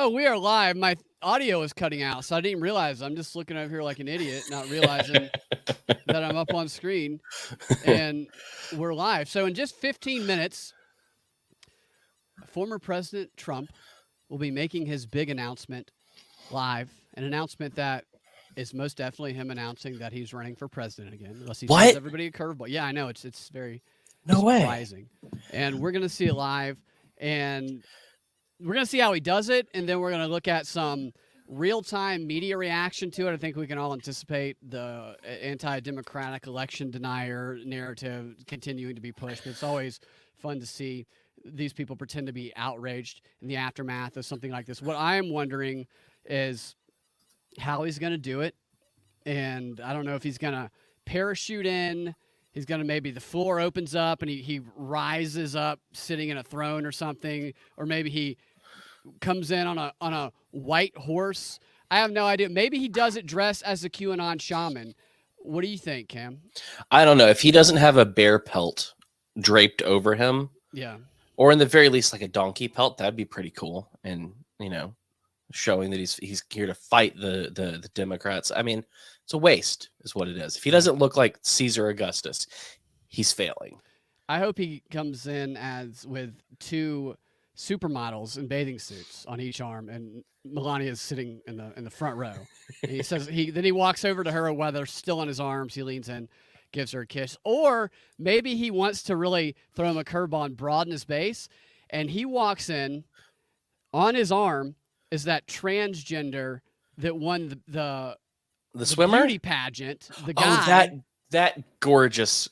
Oh, we are live. My audio is cutting out, so I didn't realize. I'm just looking over here like an idiot, not realizing that I'm up on screen and we're live. So in just 15 minutes, former President Trump will be making his big announcement live, an announcement that is most definitely him announcing that he's running for president again, unless he throws What? everybody a curveball. Yeah, I know it's very No way. surprising, and we're gonna see it live, and we're going to see how he does it, and then we're going to look at some real-time media reaction to it. I think we can all anticipate the anti-democratic election denier narrative continuing to be pushed. But it's always fun to see these people pretend to be outraged in the aftermath of something like this. What I am wondering is how he's going to do it, and I don't know if he's going to parachute in. He's going to maybe the floor opens up and he rises up sitting in a throne or something, or maybe he comes in on a white horse. I have no idea. Maybe he does it dressed as a QAnon shaman. What do you think, Cam? I don't know. If he doesn't have a bear pelt draped over him, Yeah. or in the very least like a donkey pelt, that'd be pretty cool. And, showing that he's here to fight the Democrats. I mean, it's a waste is what it is. If he doesn't look like Caesar Augustus, he's failing. I hope he comes in with two supermodels in bathing suits on each arm, and Melania is sitting in the front row. And he says then he walks over to her while they're still on his arms. He leans in, gives her a kiss, or maybe he wants to really throw him a curveball and broaden his base, and he walks in on his arm is that transgender that won the swimmer beauty pageant. The guy. Oh, that gorgeous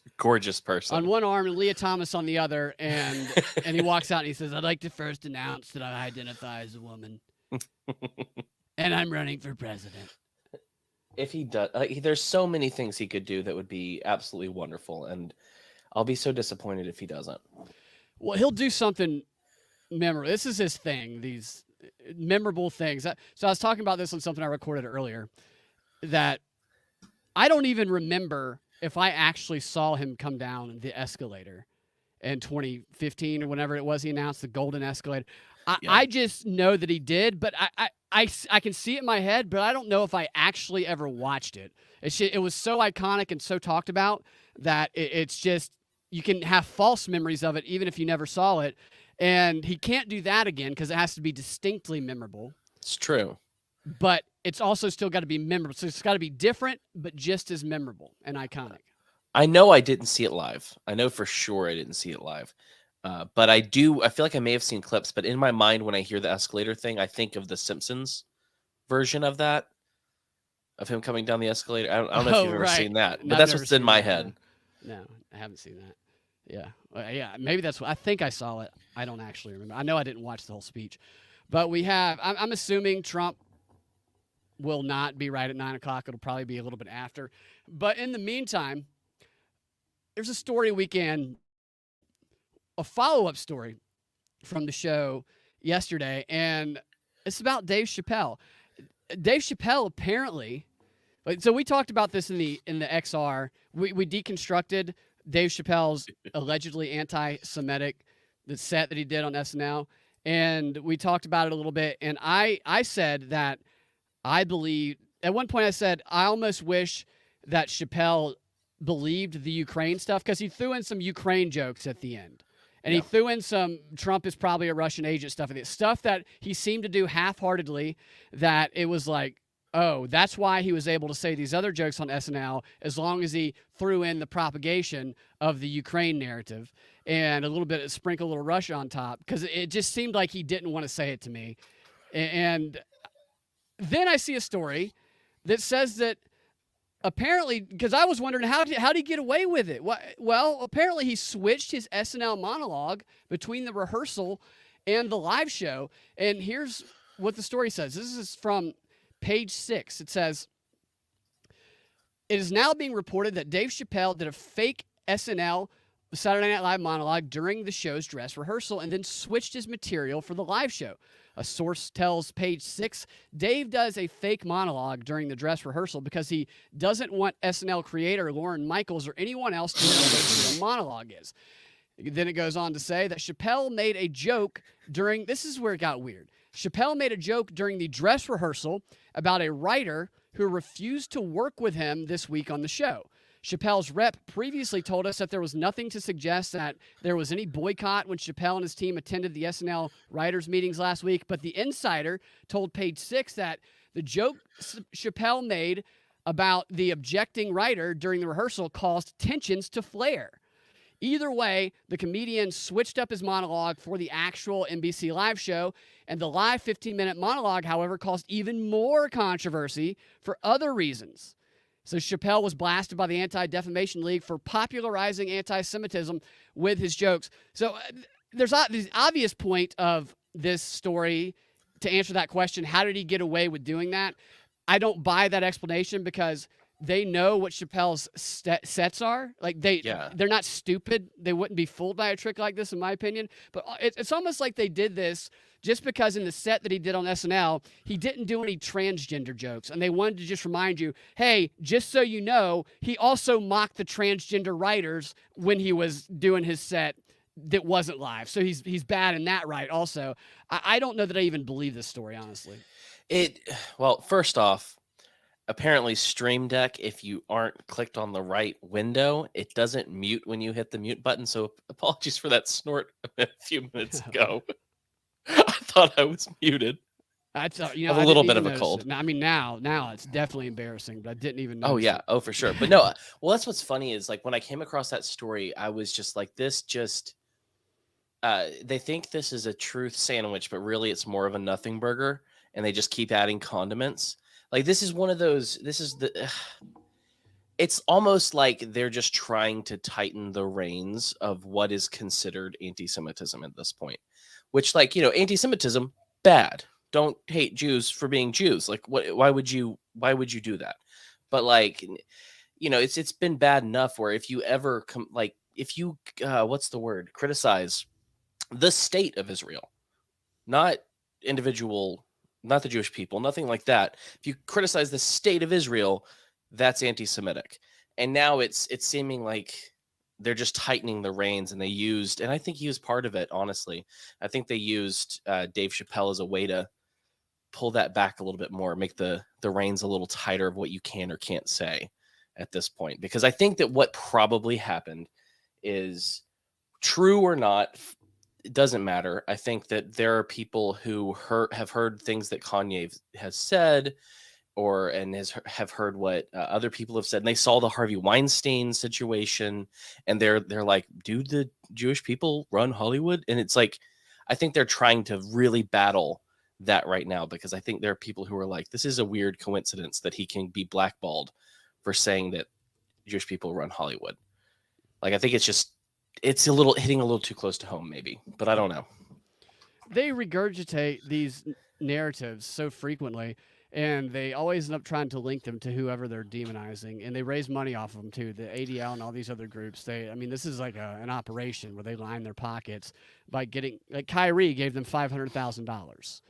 person on one arm and Leah Thomas on the other, and he walks out and he says, "I'd like to first announce that I identify as a woman, and I'm running for president." If he does, there's so many things he could do that would be absolutely wonderful, and I'll be so disappointed if he doesn't. Well, he'll do something memorable. This is his thing. These memorable things. So I was talking about this on something I recorded earlier, that I don't even remember if I actually saw him come down the escalator in 2015 or whenever it was he announced the golden escalator. I just know that he did, but I can see it in my head, but I don't know if I actually ever watched it. It was so iconic and so talked about that it's just, you can have false memories of it even if you never saw it. And he can't do that again because it has to be distinctly memorable. It's true. But it's also still got to be memorable. So it's got to be different, but just as memorable and iconic. I know I didn't see it live. I know for sure I didn't see it live. But I feel like I may have seen clips, but in my mind, when I hear the escalator thing, I think of the Simpsons version of that, of him coming down the escalator. I don't know if you've ever seen that, but that's what's in my head. No, I haven't seen that. Yeah. Yeah. Maybe that's what I think I saw it. I don't actually remember. I know I didn't watch the whole speech, but I'm assuming Trump will not be right at 9:00. It'll probably be a little bit after. But in the meantime, there's a story weekend, a follow-up story from the show yesterday, and it's about Dave Chappelle. Dave Chappelle apparently, so we talked about this in the XR. We deconstructed Dave Chappelle's allegedly anti-Semitic, the set that he did on SNL, and we talked about it a little bit. And I said that I believe, at one point I said, I almost wish that Chappelle believed the Ukraine stuff, because he threw in some Ukraine jokes at the end. And he threw in some Trump is probably a Russian agent stuff, and stuff that he seemed to do half-heartedly, that it was like, oh, that's why he was able to say these other jokes on SNL, as long as he threw in the propagation of the Ukraine narrative and sprinkle a little Russia on top, because it just seemed like he didn't want to say it to me. And then I see a story that says that apparently, because I was wondering how did he get away with it? Well, apparently he switched his SNL monologue between the rehearsal and the live show. And here's what the story says. This is from page 6. It says, "It is now being reported that Dave Chappelle did a fake SNL Saturday Night Live monologue during the show's dress rehearsal and then switched his material for the live show. A source tells page 6, Dave does a fake monologue during the dress rehearsal because he doesn't want SNL creator Lorne Michaels or anyone else to know what a monologue is. Then it goes on to say that Chappelle made a joke during, this is where it got weird. Chappelle made a joke during the dress rehearsal about a writer who refused to work with him this week on the show. Chappelle's rep previously told us that there was nothing to suggest that there was any boycott when Chappelle and his team attended the SNL writers' meetings last week, but the insider told Page Six that the joke Chappelle made about the objecting writer during the rehearsal caused tensions to flare. Either way, the comedian switched up his monologue for the actual NBC Live show, and the live 15-minute monologue, however, caused even more controversy for other reasons. So Chappelle was blasted by the Anti-Defamation League for popularizing anti-Semitism with his jokes. So there's the obvious point of this story to answer that question. How did he get away with doing that? I don't buy that explanation because they know what Chappelle's sets are. Like they're not stupid. They wouldn't be fooled by a trick like this, in my opinion. But it's almost like they did this just because in the set that he did on SNL, he didn't do any transgender jokes. And they wanted to just remind you, hey, just so you know, he also mocked the transgender writers when he was doing his set that wasn't live. So he's bad in that right also. I don't know that I even believe this story, honestly. Well, first off, apparently Stream Deck, if you aren't clicked on the right window, it doesn't mute when you hit the mute button. So apologies for that snort a few minutes ago. I thought I was muted. I thought, I have a little bit of a cold. I mean, now it's definitely embarrassing, but I didn't even notice. Oh yeah, for sure. But no, well, that's what's funny is like when I came across that story, I was just like, this just. They think this is a truth sandwich, but really it's more of a nothing burger, and they just keep adding condiments. Like this is one of those. This is the. It's almost like they're just trying to tighten the reins of what is considered anti-Semitism at this point. Which, like, anti-Semitism, bad. Don't hate Jews for being Jews. Like, what? Why would you do that? But like, it's been bad enough where if you ever what's the word? Criticize the state of Israel, not individual, not the Jewish people, nothing like that. If you criticize the state of Israel, that's anti-Semitic. And now it's seeming like they're just tightening the reins, and I think he was part of it, honestly. I think they used Dave Chappelle as a way to pull that back a little bit more, make the reins a little tighter of what you can or can't say at this point. Because I think that what probably happened is, true or not, it doesn't matter. I think that there are people who have heard things that Kanye has said, have heard what other people have said, and they saw the Harvey Weinstein situation, and they're like, do the Jewish people run Hollywood? And it's like, I think they're trying to really battle that right now, because I think there are people who are like, this is a weird coincidence that he can be blackballed for saying that Jewish people run Hollywood. Like, I think it's hitting a little too close to home, maybe, but I don't know. They regurgitate these narratives so frequently, and they always end up trying to link them to whoever they're demonizing, and they raise money off of them too. The ADL and all these other groups. This is like an operation where they line their pockets by getting. Like Kyrie gave them $500,000.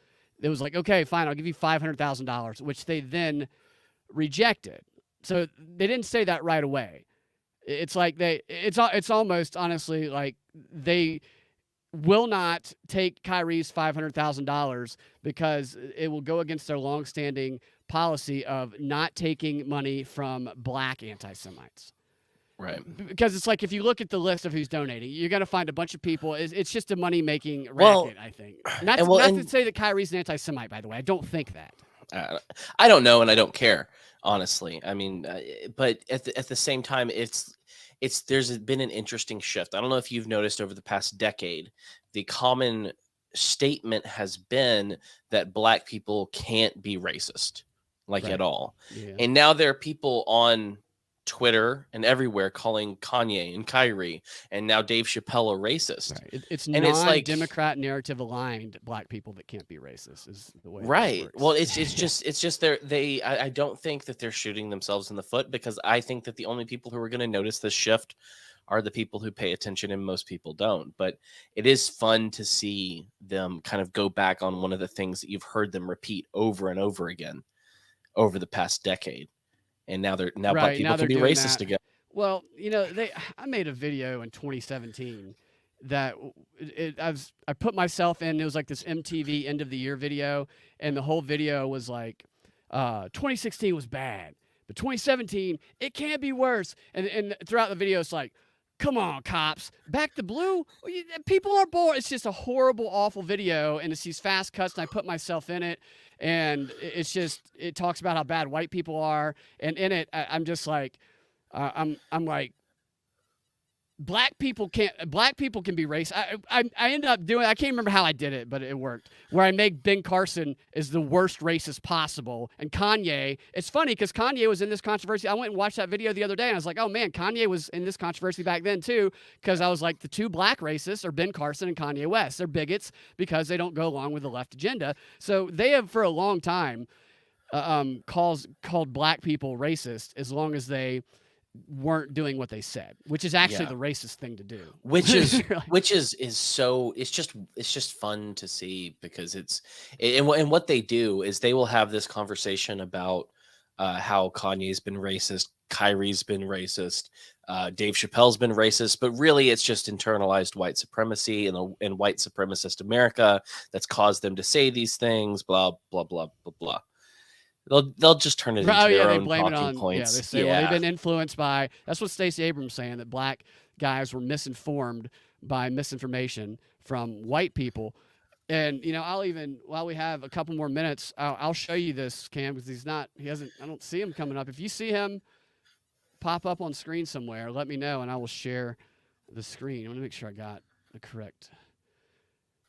It was like, okay, fine, I'll give you $500,000, which they then rejected. So they didn't say that right away. It's like it's almost honestly like they will not take Kyrie's $500,000 because it will go against their longstanding policy of not taking money from black anti-Semites. Right. Because it's like, if you look at the list of who's donating, you're going to find a bunch of people. It's just a money-making racket, I think. Not to say that Kyrie's an anti-Semite, by the way. I don't think that. I don't know, and I don't care, honestly. I mean, but at the same time, there's been an interesting shift. I don't know if you've noticed over the past decade, the common statement has been that black people can't be racist, at all. Yeah. And now there are people on Twitter and everywhere calling Kanye and Kyrie and now Dave Chappelle a racist. Right. It's non-Democrat narrative aligned black people that can't be racist is the way. Right. Well, it's just I don't think that they're shooting themselves in the foot, because I think that the only people who are going to notice this shift are the people who pay attention, and most people don't. But it is fun to see them kind of go back on one of the things that you've heard them repeat over and over again over the past decade. And now black people can be racist again. Well, I made a video in 2017 that I put myself in. It was like this MTV end of the year video, and the whole video was like, 2016 was bad, but 2017 it can't be worse. And throughout the video, it's like, come on, cops, back to blue. People are bored. It's just a horrible, awful video, and it's these fast cuts, and I put myself in it, and it's just it talks about how bad white people are, and in it, I'm just like, I'm like. Black people can be racist. I ended up doing, I can't remember how I did it, but it worked. Where I make Ben Carson is the worst racist possible. And Kanye, it's funny because Kanye was in this controversy. I went and watched that video the other day, and I was like, oh man, Kanye was in this controversy back then too, because I was like, the two black racists are Ben Carson and Kanye West. They're bigots because they don't go along with the left agenda. So they have for a long time called black people racist as long as they weren't doing what they said, which is actually the racist thing to do. Which is so it's just fun to see because and what they do is they will have this conversation about how Kanye's been racist, Kyrie's been racist, Dave Chappelle's been racist, but really it's just internalized white supremacy and white supremacist America that's caused them to say these things, blah blah blah blah blah. They'll just turn it into their own talking points. Yeah, they say, well, they've been influenced by. That's what Stacey Abrams saying, that black guys were misinformed by misinformation from white people. And while we have a couple more minutes, I'll show you this, Cam, because I don't see him coming up. If you see him pop up on screen somewhere, let me know and I will share the screen. I want to make sure I got the correct.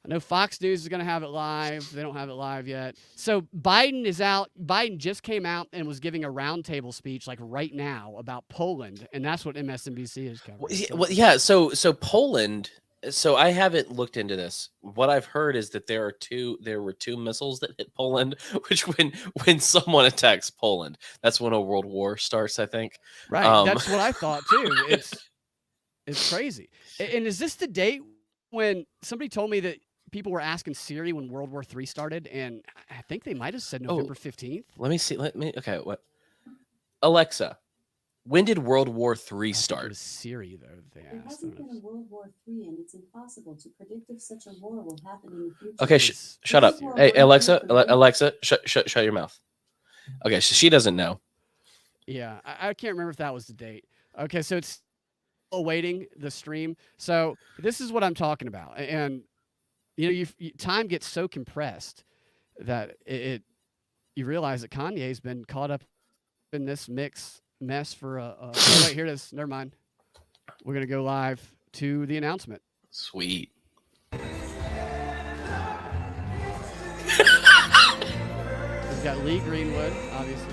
I know Fox News is going to have it live. They don't have it live yet. So Biden is out. Biden just came out and was giving a roundtable speech like right now about Poland, and that's what MSNBC is covering. So Poland. So I haven't looked into this. What I've heard is that there were two missiles that hit Poland, which when someone attacks Poland, that's when a world war starts, I think. Right. That's what I thought too. It's crazy. And is this the date when somebody told me that people were asking Siri when World War III started, and I think they might have said November 15th. Let me see. Okay, what? Alexa, when did World War III start? It was Siri, though. There hasn't been a World War III, and it's impossible to predict if such a war will happen in the future. Okay, shut up. Hey, Alexa, shut your mouth. Okay, so she doesn't know. Yeah, I can't remember if that was the date. Okay, so it's awaiting the stream. So this is what I'm talking about, and time gets so compressed that you realize that Kanye's been caught up in this mess for oh, wait, here it is. Never mind. We're going to go live to the announcement. Sweet. We've got Lee Greenwood, obviously.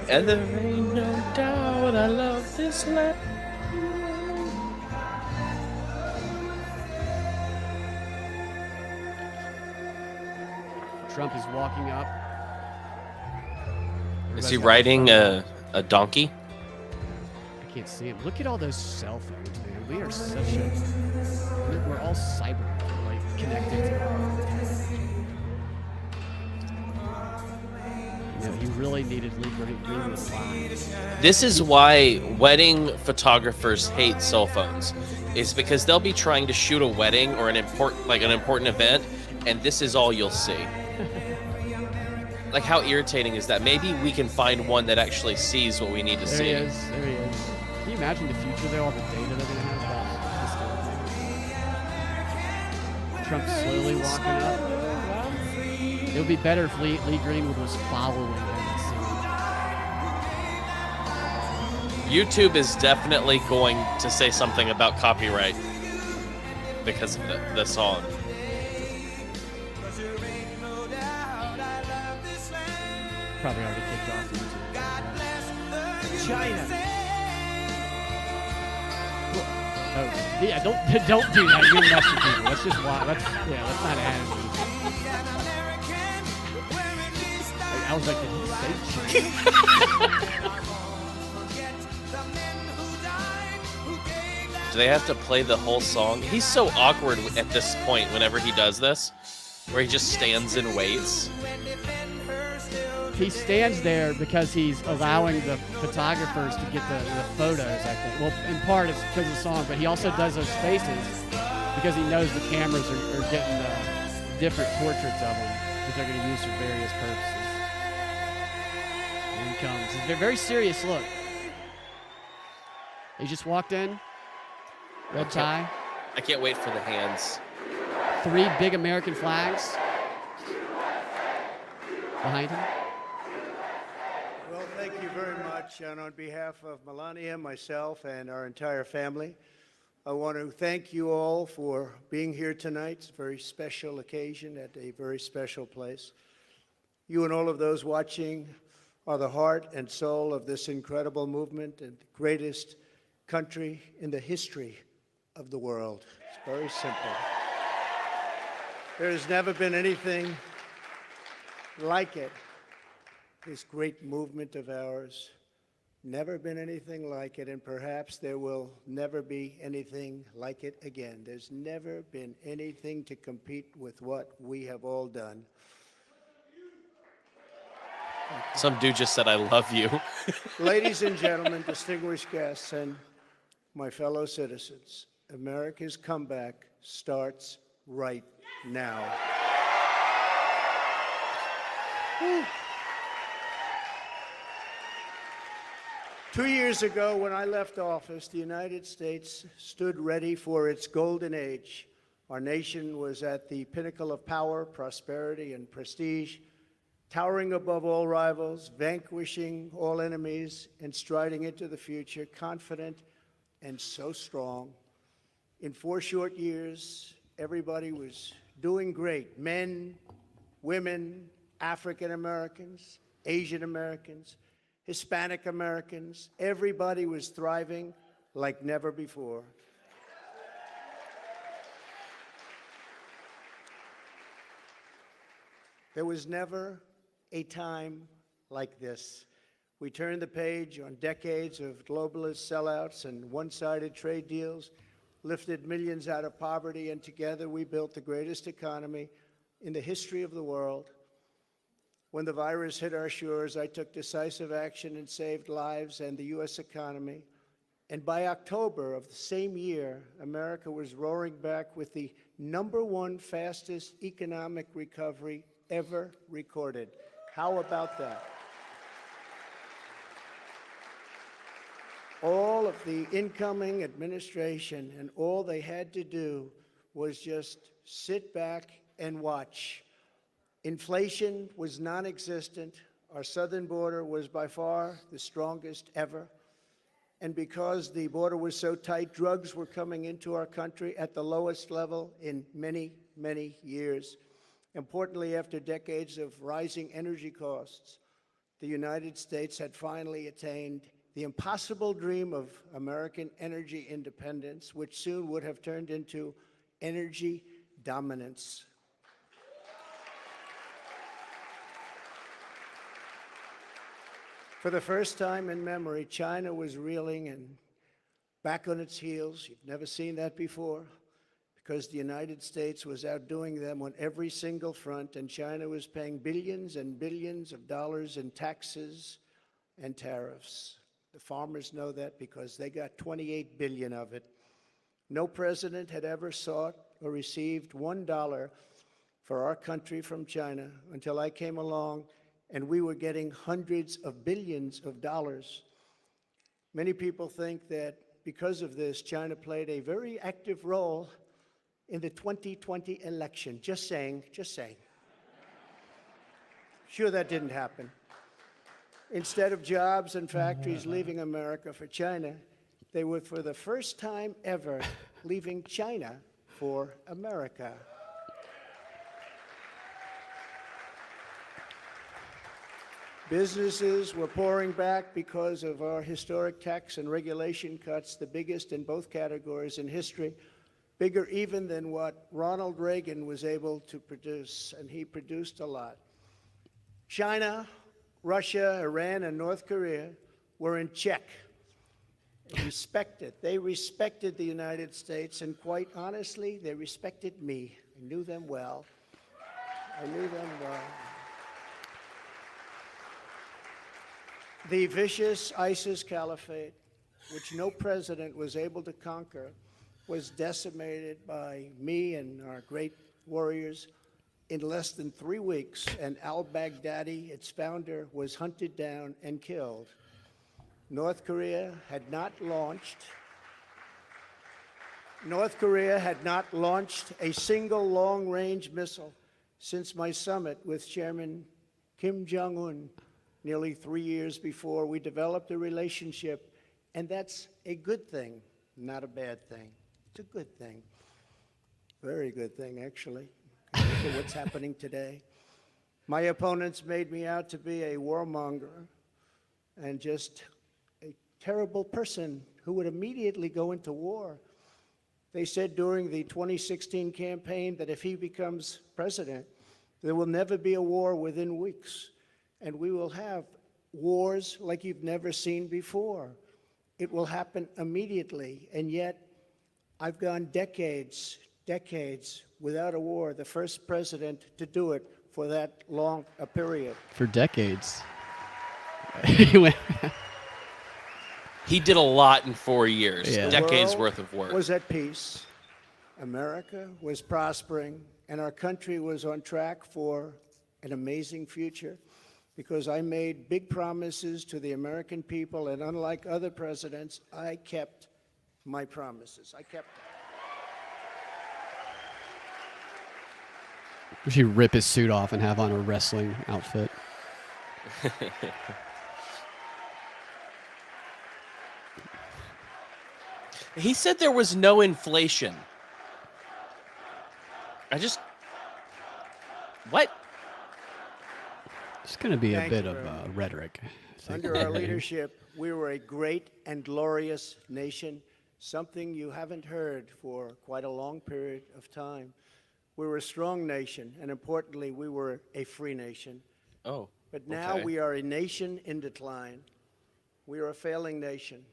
And there ain't no doubt I love this land. Trump is walking up. Is he riding a donkey? I can't see him. Look at all those cell phones, man. We are we're all cyber, like, connected to he really needed Lee Greenwood live. This is why wedding photographers hate cell phones. Is because they'll be trying to shoot a wedding or an important event, and this is all you'll see. Like, how irritating is that? Maybe we can find one that actually sees what we need to see. There he is. Can you imagine the future, though, all the data they're going to have about this? Trump slowly walking up. It would be better if Lee Greenwood was following him. YouTube is definitely going to say something about copyright because of the song. Probably already kicked off YouTube. China. Oh, yeah, don't do that. You're messing people. Let's just watch. Let's not add it. I was like, did he say China? Do they have to play the whole song? He's so awkward at this point whenever he does this, where he just stands and waits. He stands there because he's allowing the photographers to get the photos, I think. Well, in part it's because of the song, but he also does those faces because he knows the cameras are getting different portraits of him that they're going to use for various purposes. Here he comes. It's a very serious look. He just walked in, red tie. I can't wait for the hands. 3 big American flags behind him. Well, thank you very much. And on behalf of Melania, myself, and our entire family, I want to thank you all for being here tonight. It's a very special occasion at a very special place. You and all of those watching are the heart and soul of this incredible movement and the greatest country in the history of the world. It's very simple. There has never been anything like it. This great movement of ours, never been anything like it, and perhaps there will never be anything like it again. There's never been anything to compete with what we have all done. Some dude just said, "I love you." Ladies and gentlemen, distinguished guests, and my fellow citizens, America's comeback starts right now. Whew. 2 years ago, when I left office, the United States stood ready for its golden age. Our nation was at the pinnacle of power, prosperity, and prestige, towering above all rivals, vanquishing all enemies, and striding into the future, confident and so strong. In 4 short years, everybody was doing great. Men, women, African Americans, Asian Americans, Hispanic Americans, everybody was thriving like never before. There was never a time like this. We turned the page on decades of globalist sellouts and one-sided trade deals, lifted millions out of poverty, and together we built the greatest economy in the history of the world. When the virus hit our shores, I took decisive action and saved lives and the U.S. economy. And by October of the same year, America was roaring back with the #1 fastest economic recovery ever recorded. How about that? All of the incoming administration, and all they had to do was just sit back and watch. Inflation was non-existent. Our southern border was by far the strongest ever. And because the border was so tight, drugs were coming into our country at the lowest level in many, many years. Importantly, after decades of rising energy costs, the United States had finally attained the impossible dream of American energy independence, which soon would have turned into energy dominance. For the first time in memory, China was reeling and back on its heels. You've never seen that before, because the United States was outdoing them on every single front, and China was paying billions and billions of dollars in taxes and tariffs. The farmers know that because they got 28 billion of it. No president had ever sought or received $1 for our country from China until I came along, and we were getting hundreds of billions of dollars. Many people think that because of this, China played a very active role in the 2020 election. Just saying, just saying. Sure, that didn't happen. Instead of jobs and factories leaving America for China, they were, for the first time ever, leaving China for America. Businesses were pouring back because of our historic tax and regulation cuts, the biggest in both categories in history, bigger even than what Ronald Reagan was able to produce, and he produced a lot. China, Russia, Iran, and North Korea were in check. They respected the United States, and quite honestly, they respected me. I knew them well. I knew them well. The vicious ISIS caliphate, which no president was able to conquer, was decimated by me and our great warriors in less than 3 weeks, and al-Baghdadi, its founder, was hunted down and killed. North Korea had not launched a single long-range missile since my summit with Chairman Kim Jong-un nearly 3 years before. We developed a relationship, and that's a good thing, not a bad thing. It's a good thing. Very good thing, actually. Look at what's happening today. My opponents made me out to be a warmonger and just a terrible person who would immediately go into war. They said during the 2016 campaign that if he becomes president, there will never be a war within weeks, and we will have wars like you've never seen before. It will happen immediately, and yet I've gone decades without a war, the first president to do it for that long a period. For decades. He went- He did a lot in 4 years, Yeah. decades world worth of work. was at peace. America was prospering, and our country was on track for an amazing future because I made big promises to the American people, and unlike other presidents, I kept my promises. I kept them. We should rip his suit off and have on a wrestling outfit. He said there was no inflation. What? It's going to be a Thank bit you of very much. rhetoric. I think. Under our leadership, we were a great and glorious nation, something you haven't heard for quite a long period of time. We were a strong nation, and importantly, we were a free nation. Oh. But now okay. we are a nation in decline. We are a failing nation.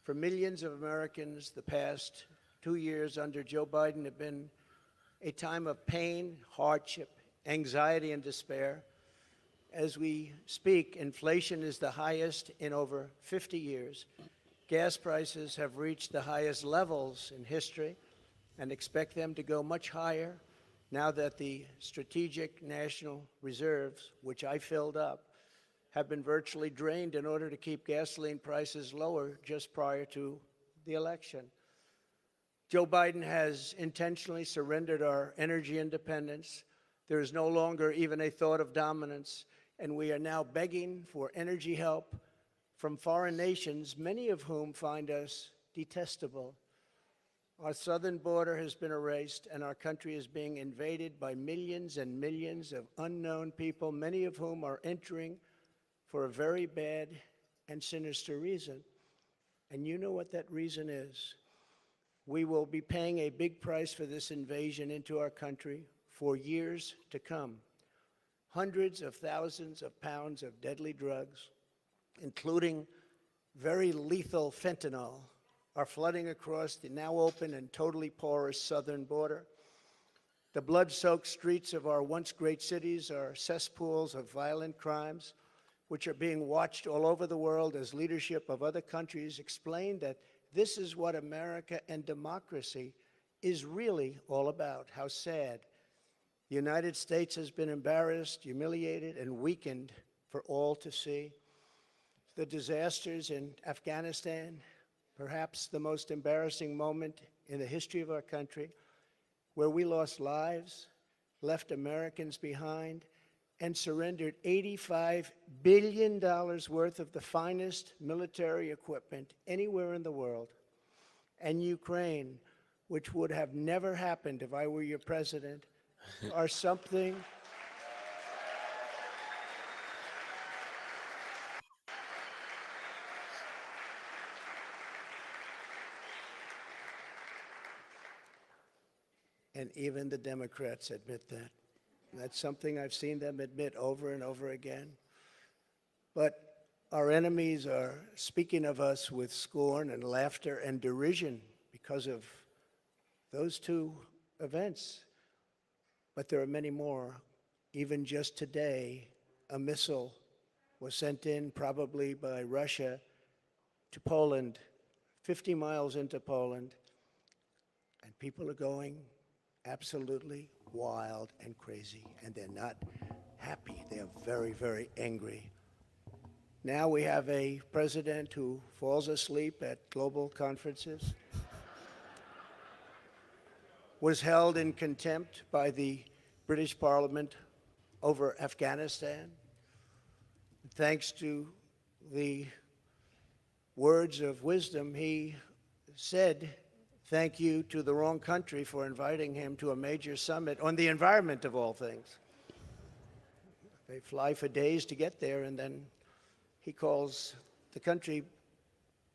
For millions of Americans, the past 2 years under Joe Biden have been a time of pain, hardship, anxiety, and despair. As we speak, inflation is the highest in over 50 years. Gas prices have reached the highest levels in history and expect them to go much higher now that the strategic national reserves, which I filled up, have been virtually drained in order to keep gasoline prices lower just prior to the election. Joe Biden has intentionally surrendered our energy independence. There is no longer even a thought of dominance, and we are now begging for energy help from foreign nations, many of whom find us detestable. Our southern border has been erased, and our country is being invaded by millions and millions of unknown people, many of whom are entering for a very bad and sinister reason. And you know what that reason is. We will be paying a big price for this invasion into our country for years to come. Hundreds of thousands of pounds of deadly drugs, including very lethal fentanyl, are flooding across the now open and totally porous southern border. The blood-soaked streets of our once great cities are cesspools of violent crimes, which are being watched all over the world as leadership of other countries explain that this is what America and democracy is really all about. How sad. The United States has been embarrassed, humiliated, and weakened for all to see. The disasters in Afghanistan, perhaps the most embarrassing moment in the history of our country, where we lost lives, left Americans behind, and surrendered $85 billion worth of the finest military equipment anywhere in the world. And Ukraine, which would have never happened if I were your president, are something and even the Democrats admit that. That's something I've seen them admit over and over again. But our enemies are speaking of us with scorn and laughter and derision because of those two events. But there are many more. Even just today, a missile was sent in, probably by Russia, to Poland, 50 miles into Poland. And people are going absolutely wild and crazy, and they're not happy. They're very, very angry. Now we have a president who falls asleep at global conferences, was held in contempt by the British Parliament over Afghanistan. Thanks to the words of wisdom, he said thank you to the wrong country for inviting him to a major summit on the environment of all things. They fly for days to get there, and then he calls the country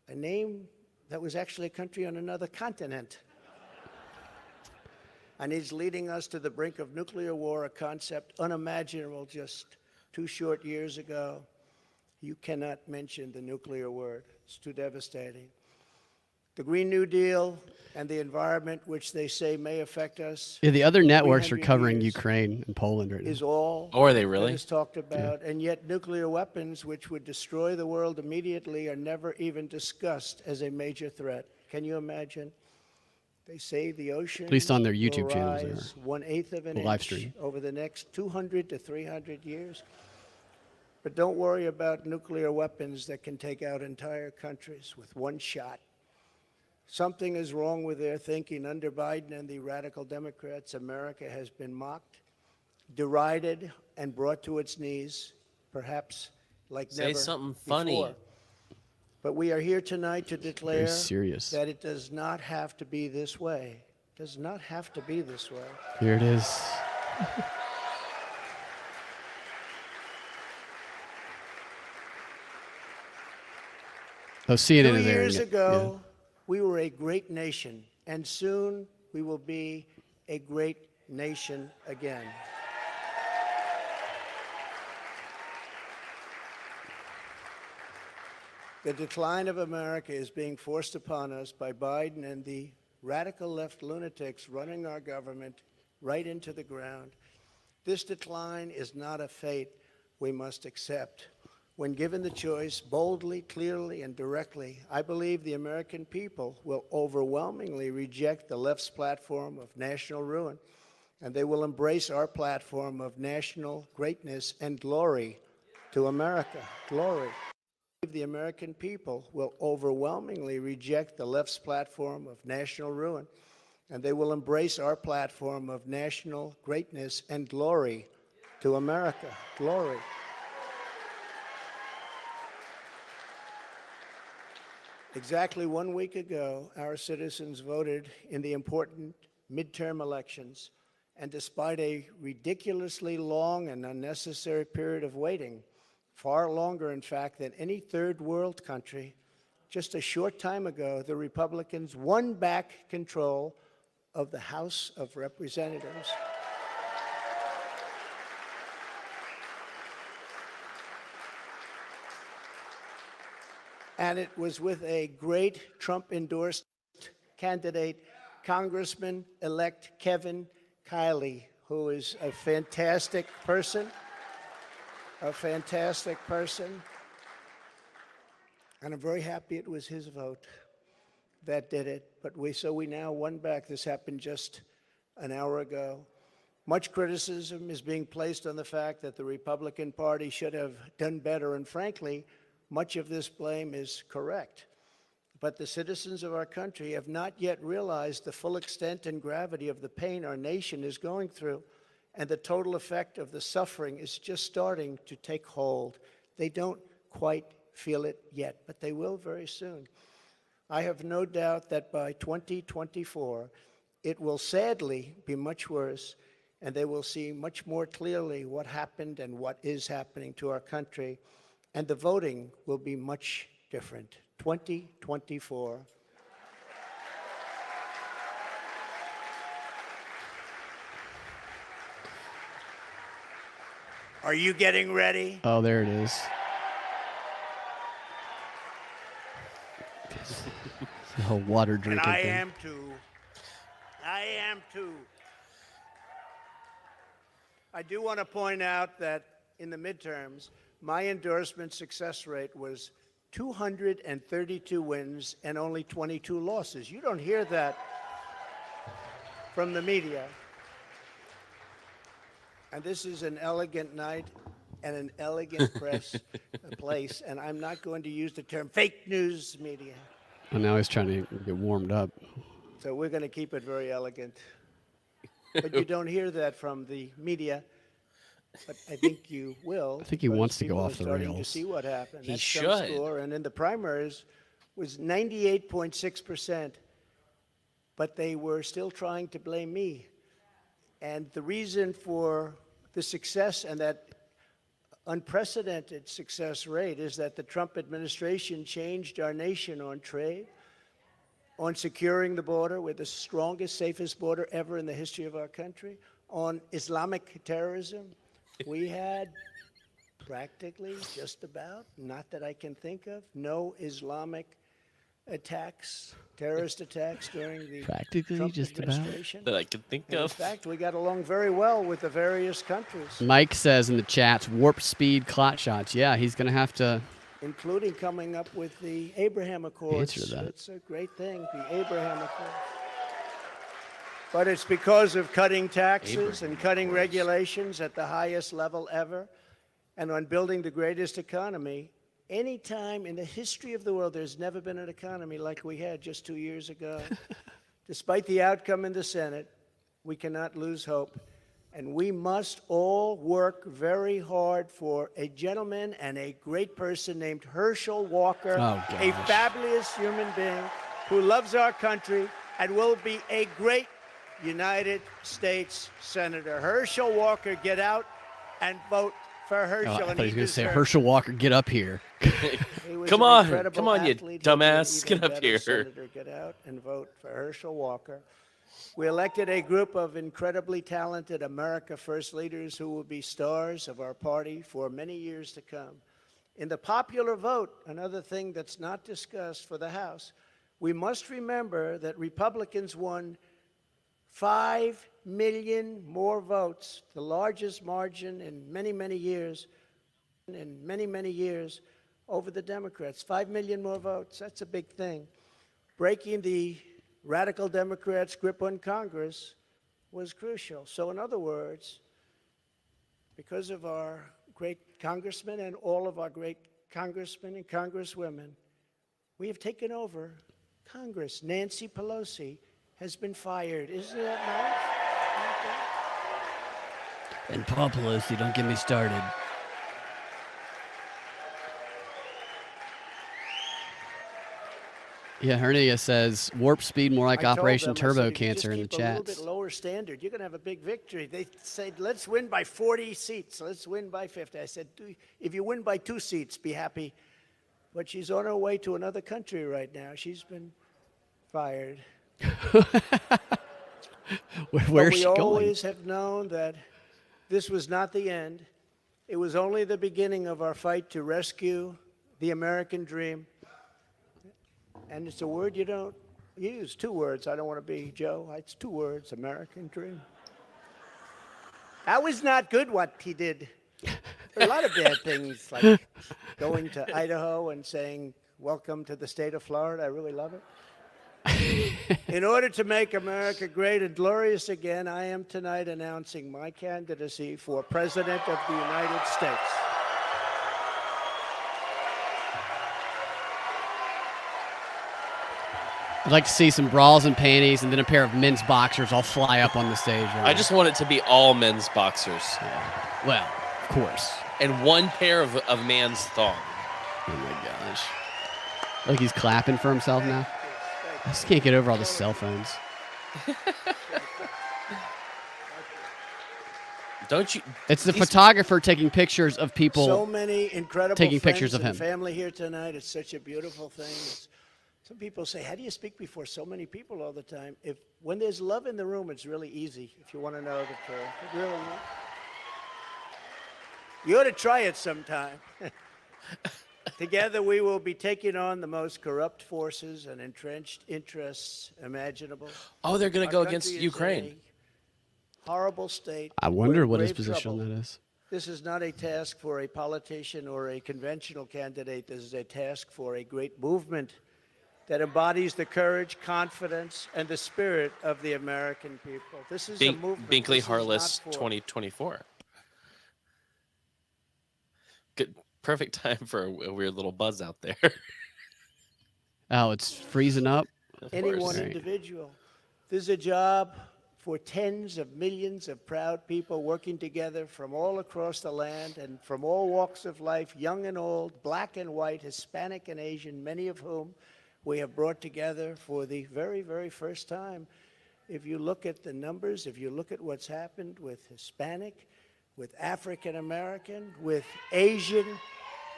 a name that was actually a country on another continent. And he's leading us to the brink of nuclear war, a concept unimaginable just 2 short years ago. You cannot mention the nuclear word. It's too devastating. The Green New Deal and the environment, which they say may affect us, Yeah, the other networks are 300 covering years Ukraine and Poland right now. is all Oh, are they that really? is talked about. And yet nuclear weapons, which would destroy the world immediately, are never even discussed as a major threat. Can you imagine? They say the ocean, At least on their YouTube channels, they are. 1/8 of an The live inch stream. over the next 200 to 300 years. But don't worry about nuclear weapons that can take out entire countries with one shot. Something is wrong with their thinking. Under Biden and the radical Democrats, America has been mocked, derided, and brought to its knees, perhaps like Say never something before. funny. But we are here tonight to declare serious. that it does not have to be this way. It does not have to be this way. Here it is. Oh, CNN 2 is airing years it. ago, we were a great nation, and soon we will be a great nation again. The decline of America is being forced upon us by Biden and the radical left lunatics running our government right into the ground. This decline is not a fate we must accept. When given the choice, boldly, clearly, and directly, I believe the American people will overwhelmingly reject the left's platform of national ruin, and they will embrace our platform of national greatness and glory to America. Glory. The American people will overwhelmingly reject the left's platform of national ruin, and they will embrace our platform of national greatness and glory to America. Glory. Exactly 1 week ago, our citizens voted in the important midterm elections, and despite a ridiculously long and unnecessary period of waiting, far longer, in fact, than any third world country, just a short time ago, the Republicans won back control of the House of Representatives. And it was with a great Trump-endorsed candidate, Congressman-elect Kevin Kiley, who is a fantastic person, and I'm very happy it was his vote that did it. But we now won back. This happened just an hour ago. Much criticism is being placed on the fact that the Republican Party should have done better, and frankly, much of this blame is correct. But the citizens of our country have not yet realized the full extent and gravity of the pain our nation is going through, and the total effect of the suffering is just starting to take hold. They don't quite feel it yet, but they will very soon. I have no doubt that by 2024, it will sadly be much worse, and they will see much more clearly what happened and what is happening to our country, and the voting will be much different. 2024. Are you getting ready? Oh, there it is. The whole water And drinking I thing. am too. I am too. I do want to point out that in the midterms, my endorsement success rate was 232 wins and only 22 losses. You don't hear that from the media. And this is an elegant night and an elegant place, and I'm not going to use the term fake news media. And now he's trying to get warmed up. So we're going to keep it very elegant. But you don't hear that from the media. But I think you will. I think he because wants to go people off are the starting to rails. see what happened. He That's should. Trump's score, and in the primaries was 98.6%. But they were still trying to blame me. And the reason for the success and that unprecedented success rate is that the Trump administration changed our nation on trade, on securing the border. We're the strongest, safest border ever in the history of our country. On Islamic terrorism, we had practically just about, not that I can think of, no Islamic attacks, terrorist attacks during the Practically Trump just about. administration. That I can think And in of. fact, we got along very well with the various countries, Mike says in the chats, warp speed clot shots. Yeah, he's going to have to. including coming up with the Abraham Accords. Answer that. It's a great thing, the Abraham Accords. But it's because of cutting taxes and cutting regulations at the highest level ever, and on building the greatest economy. Any time in the history of the world, there's never been an economy like we had just 2 years ago. Despite the outcome in the Senate, we cannot lose hope. And we must all work very hard for a gentleman and a great person named Herschel Walker, Oh, a gosh. fabulous human being who loves our country and will be a great United States Senator. Herschel Walker, get out and vote for Oh, Herschel. I and thought he was going to say, deserves Herschel Walker, get up here. he was Come an on, incredible come on, you athlete. He'll be an dumbass. even Get up better here. Senator. Get out and vote for Herschel Walker. We elected a group of incredibly talented America First leaders who will be stars of our party for many years to come. In the popular vote, another thing that's not discussed for the House, we must remember that Republicans won 5 million more votes, the largest margin in many, many years, over the Democrats. 5 million more votes, that's a big thing. Breaking the radical Democrats' grip on Congress was crucial. So in other words, because of our great congressmen and all of our great congressmen and congresswomen, we have taken over Congress. Nancy Pelosi has been fired. Isn't that nice? And Paul Pelosi, don't get me started. Yeah, Hernia says warp speed more like I told Operation them, I Turbo said, if you Cancer in the just keep a little chats. bit lower standard, you're going to have a big victory. They said, let's win by 40 seats. Let's win by 50. I said, if you win by 2 seats, be happy. But she's on her way to another country right now. She's been fired. Where's we she going? always have known that this was not the end. It was only the beginning of our fight to rescue the American dream. And it's a word you don't use. 2 words. I don't want to be Joe. It's 2 words, American dream. That was not good what he did. There are a lot of bad things, like going to Idaho and saying, welcome to the state of Florida. I really love it. In order to make America great and glorious again, I am tonight announcing my candidacy for President of the United States. I'd like to see some bras and panties and then a pair of men's boxers all fly up on the stage. Right I now. just want it to be all men's boxers Well, of course. and one pair of man's thong. Oh my gosh. Like he's clapping for himself now. I just can't get over all the cell phones. Don't you? It's the these- photographer taking pictures of people. So many incredible taking friends pictures of and him. family here tonight. It's such a beautiful thing. Some people say, how do you speak before so many people all the time? When there's love in the room, it's really easy, if you want to know the truth. It really is. You ought to try it sometime. Together, we will be taking on the most corrupt forces and entrenched interests imaginable. Oh, they're going Our to go country against is Ukraine. a horrible state. I We're wonder in what his grave position trouble. on that is. This is not a task for a politician or a conventional candidate. This is a task for a great movement that embodies the courage, confidence, and the spirit of the American people. This is a movement. Binkley This is not Harless for- 2024. Good, perfect time for a weird little buzz out there. Oh, it's freezing up. Of any course. one Right. individual. This is a job for tens of millions of proud people working together from all across the land and from all walks of life, young and old, black and white, Hispanic and Asian, many of whom we have brought together for the very, very first time. If you look at the numbers, if you look at what's happened with Hispanic, with African American, with Asian,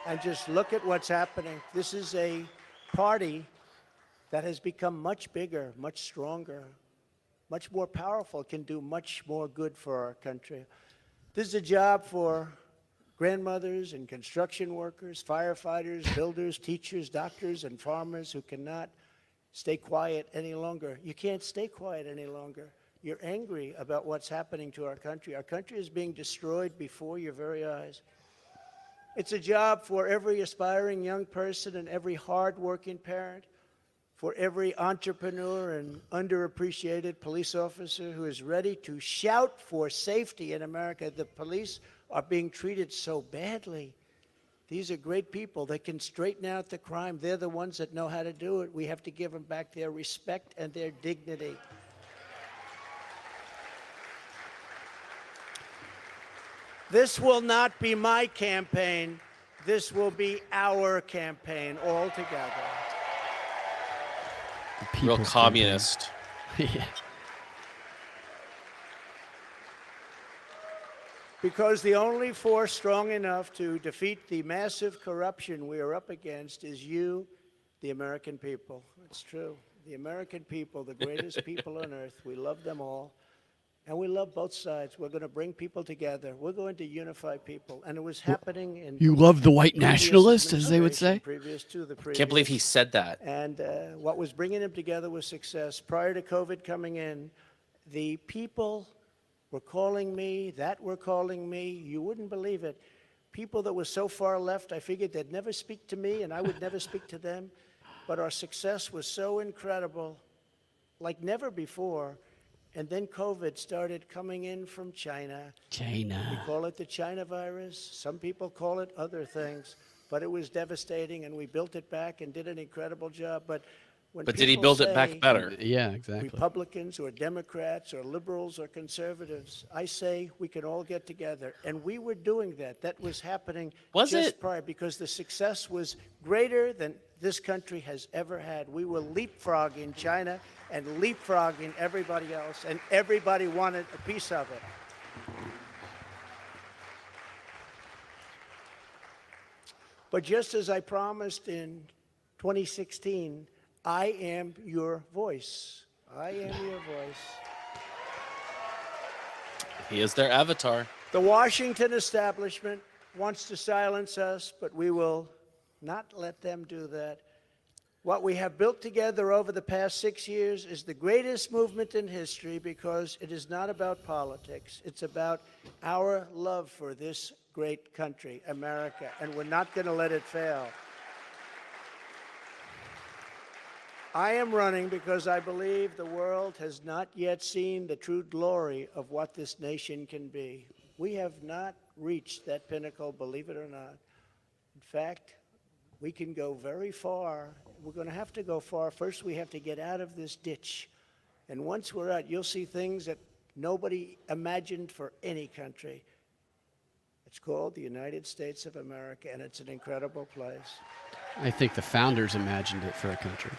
and just look at what's happening. This is a party that has become much bigger, much stronger, much more powerful, can do much more good for our country. This is a job for grandmothers and construction workers, firefighters, builders, teachers, doctors, and farmers who cannot stay quiet any longer. You can't stay quiet any longer. You're angry about what's happening to our country. Our country is being destroyed before your very eyes. It's a job for every aspiring young person and every hard-working parent, for every entrepreneur and underappreciated police officer who is ready to shout for safety in America. The police are being treated so badly. These are great people. They can straighten out the crime. They're the ones that know how to do it. We have to give them back their respect and their dignity. This will not be my campaign. This will be our campaign all together. The Real people's communist. campaign. Yeah. Because the only force strong enough to defeat the massive corruption we are up against is you, the American people. It's true. The American people, the greatest people on earth. We love them all. And we love both sides. We're going to bring people together. We're going to unify people. And it was happening in You love the white previous nationalists, as they would administration, say? Previous to the previous. Can't believe he said that. And what was bringing them together was success. Prior to COVID coming in, the people were calling me, that were calling me. You wouldn't believe it. People that were so far left, I figured they'd never speak to me and I would never speak to them. But our success was so incredible, like never before. And then COVID started coming in from China. We China. call it the China virus. Some people call it other things. But it was devastating, and we built it back and did an incredible job. But when But did he people build it say back better? Yeah, exactly. Republicans or Democrats or liberals or conservatives, I say we can all get together. And we were doing that. That was happening Was just it? prior, because the success was greater than this country has ever had. We were leapfrogging China and leapfrogging everybody else, and everybody wanted a piece of it. But just as I promised in 2016, I am your voice. I am your voice. He is their avatar. The Washington establishment wants to silence us, but we will not let them do that. What we have built together over the past 6 years is the greatest movement in history, because it is not about politics. It's about our love for this great country, America, and we're not going to let it fail. I am running because I believe the world has not yet seen the true glory of what this nation can be. We have not reached that pinnacle, believe it or not. In fact, we can go very far. We're going to have to go far. First, we have to get out of this ditch. And once we're out, you'll see things that nobody imagined for any country. It's called the United States of America, and it's an incredible place. I think the founders imagined it for a country.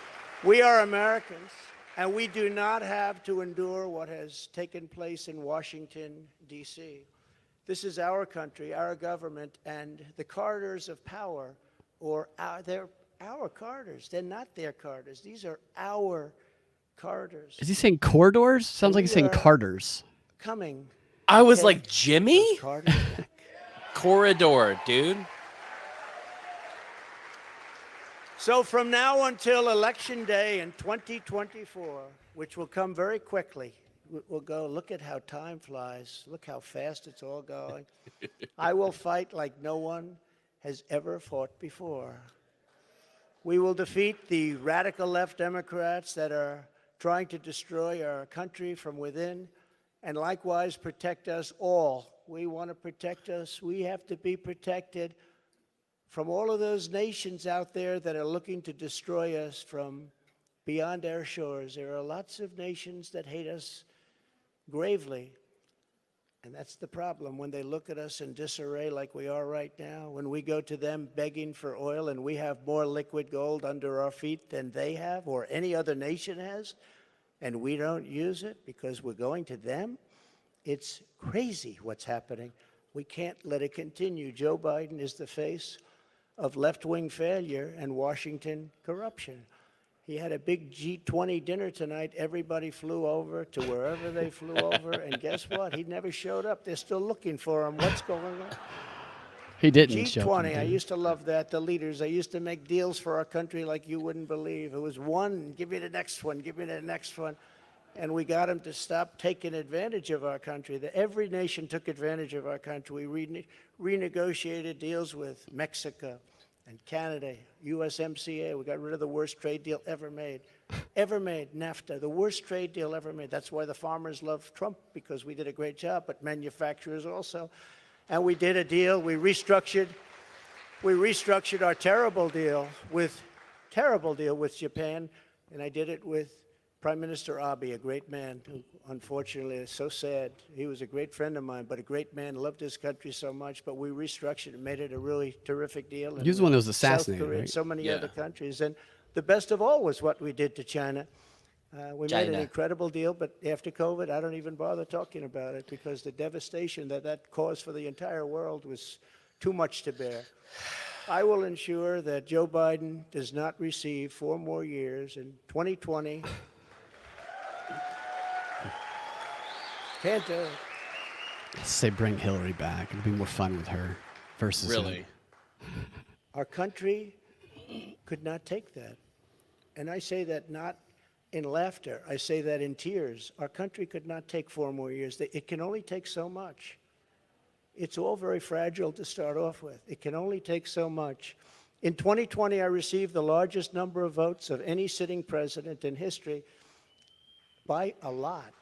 We are Americans, and we do not have to endure what has taken place in Washington, D.C. This is our country, our government, and the corridors of power, they're our corridors. They're not their corridors. These are our corridors. Is he saying corridors? Sounds like he's saying We are- Carters. Coming. I was Okay. like, Jimmy? Those corridors back. Corridor, dude. So from now until Election Day in 2024, which will come very quickly, we'll go, look at how time flies. Look how fast it's all going. I will fight like no one has ever fought before. We will defeat the radical left Democrats that are trying to destroy our country from within, and likewise protect us all. We want to protect us. We have to be protected from all of those nations out there that are looking to destroy us from beyond our shores. There are lots of nations that hate us gravely. And that's the problem. When they look at us in disarray like we are right now, when we go to them begging for oil and we have more liquid gold under our feet than they have or any other nation has, and we don't use it because we're going to them, it's crazy what's happening. We can't let it continue. Joe Biden is the face of left-wing failure and Washington corruption. He had a big G20 dinner tonight. Everybody flew over to wherever they flew over, and guess what? He never showed up. They're still looking for him. What's going on? He didn't show up. G20, I used to love that. The leaders, I used to make deals for our country like you wouldn't believe. It was one, give me the next one, give me the next one. And we got them to stop taking advantage of our country. Every nation took advantage of our country. We renegotiated deals with Mexico and Canada, USMCA. We got rid of the worst trade deal ever made. Ever made, NAFTA, the worst trade deal ever made. That's why the farmers love Trump, because we did a great job, but manufacturers also. And we did a deal, we restructured our terrible deal with Japan, and I did it with Prime Minister Abe, a great man who unfortunately is so sad. He was a great friend of mine, but a great man, loved his country so much, but we restructured and made it a really terrific deal. He was the one that was South assassinated, Korea, right? and so many Yeah. other countries. And the best of all was what we did to China. We made an China. incredible deal, but after COVID, I don't even bother talking about it because the devastation that caused for the entire world was too much to bear. I will ensure that Joe Biden does not receive 4 more years in 2020. Can't do it. Let's say bring Hillary back. It'd be more fun with her versus him. Really? Our country could not take that. And I say that not in laughter. I say that in tears. Our country could not take 4 more years. It can only take so much. It's all very fragile to start off with. It can only take so much. In 2020, I received the largest number of votes of any sitting president in history by a lot.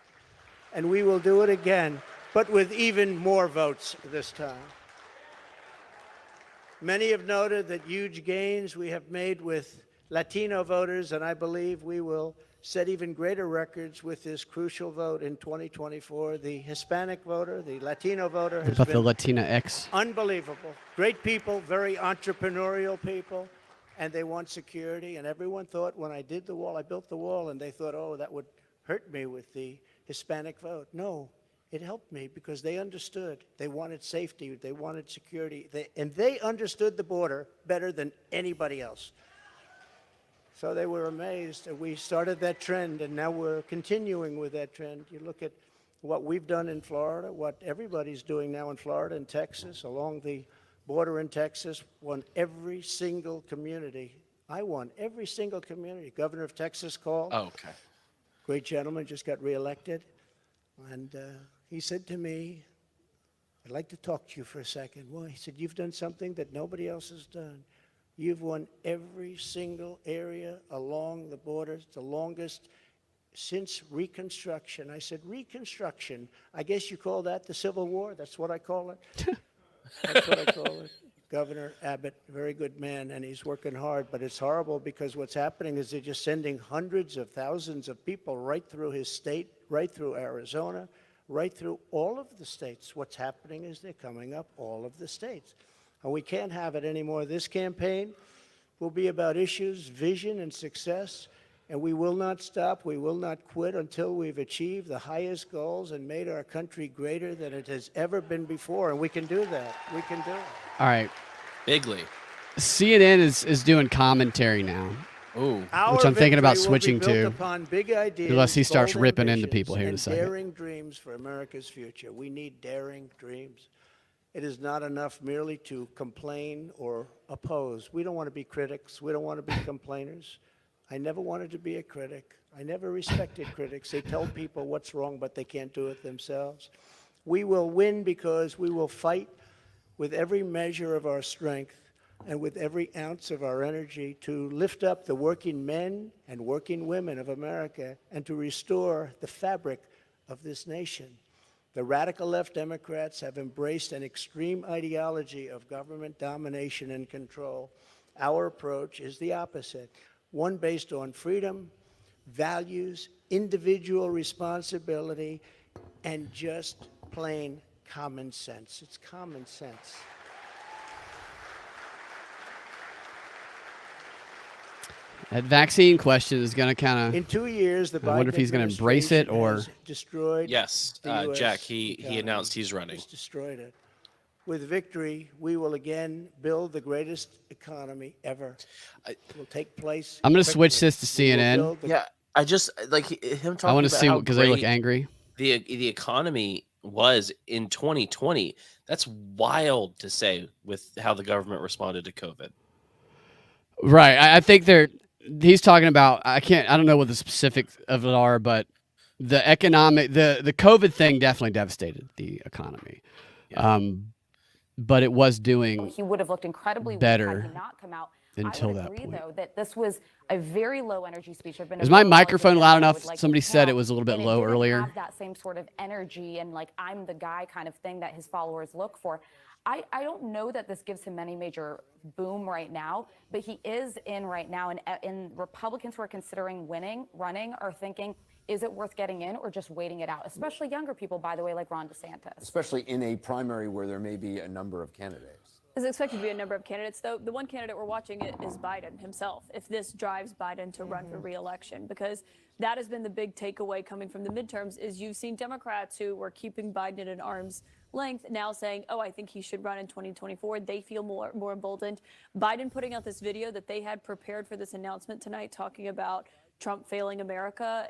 And we will do it again, but with even more votes this time. Many have noted that huge gains we have made with Latino voters, and I believe we will set even greater records with this crucial vote in 2024. The Hispanic voter, the Latino voter has About the been Latina X. unbelievable. Great people, very entrepreneurial people, and they want security. And everyone thought when I did the wall, I built the wall, and they thought, oh, that would hurt me with the Hispanic vote. No, it helped me because they understood. They wanted safety. They wanted security. And they understood the border better than anybody else. So they were amazed. And we started that trend, and now we're continuing with that trend. You look at what we've done in Florida, what everybody's doing now in Florida and Texas, along the border in Texas, won every single community. I won every single community. Governor of Texas called. Oh, okay. Great gentleman, just got reelected. And he said to me, I'd like to talk to you for a second. Well, he said, you've done something that nobody else has done. You've won every single area along the border, the longest since Reconstruction. I said, Reconstruction? I guess you call that the Civil War? That's what I call it? That's what I call it. Governor Abbott, very good man, and he's working hard, but it's horrible because what's happening is they're just sending hundreds of thousands of people right through his state, right through Arizona, right through all of the states. What's happening is they're coming up all of the states. And we can't have it anymore. This campaign will be about issues, vision, and success, and we will not stop. We will not quit until we've achieved the highest goals and made our country greater than it has ever been before, and we can do that. We can do it. All right. Bigly. CNN is doing commentary now. Ooh. Which I'm thinking about Our victory will be switching built to, upon big ideas, unless he starts bold ripping into ambitions, people here in a and second. daring dreams for America's future. We need daring dreams. It is not enough merely to complain or oppose. We don't want to be critics. We don't want to be complainers. I never wanted to be a critic. I never respected critics. They tell people what's wrong, but they can't do it themselves. We will win because we will fight with every measure of our strength. and with every ounce of our energy to lift up the working men and working women of America and to restore the fabric of this nation. The radical left Democrats have embraced an extreme ideology of government domination and control. Our approach is the opposite, one based on freedom, values, individual responsibility, and just plain common sense. It's common sense. That vaccine question is going to kind In 2 years, the I wonder Biden if he's gonna embrace it administration or- has destroyed Yes, the US Jack. He economy. announced he's running. It's destroyed it. With victory, we will again build the greatest economy ever. It will take place. I'm gonna switch quickly. this to We will CNN. build the- Yeah, I just like him talking. I want to about see how because they look great angry. the economy was in 2020. That's wild to say with how the government responded to COVID. Right. I think he's talking about I don't know what the specifics of it are, but the economic the COVID thing definitely devastated the economy. Yeah. But it was doing He would have looked incredibly better weak had he not come out. until I would that agree, point. though, that this was a very low energy speech. I've been Is my as low microphone as loud I enough? would like to Somebody said it tell, was a little bit and it low didn't earlier. Have that same sort of energy and like I'm the guy kind of thing that his followers look for. I don't know that this gives him any major boom right now, but he is in right now, and Republicans who are considering running are thinking, is it worth getting in or just waiting it out? Especially younger people, by the way, like Ron DeSantis. Especially in a primary where there may be a number of candidates. There's expected to be a number of candidates, though. The one candidate we're watching is Biden himself, if this drives Biden to run for re-election, because that has been the big takeaway coming from the midterms is you've seen Democrats who were keeping Biden at an arm's length now saying, oh, I think he should run in 2024. They feel more emboldened. Biden putting out this video that they had prepared for this announcement tonight talking about Trump failing America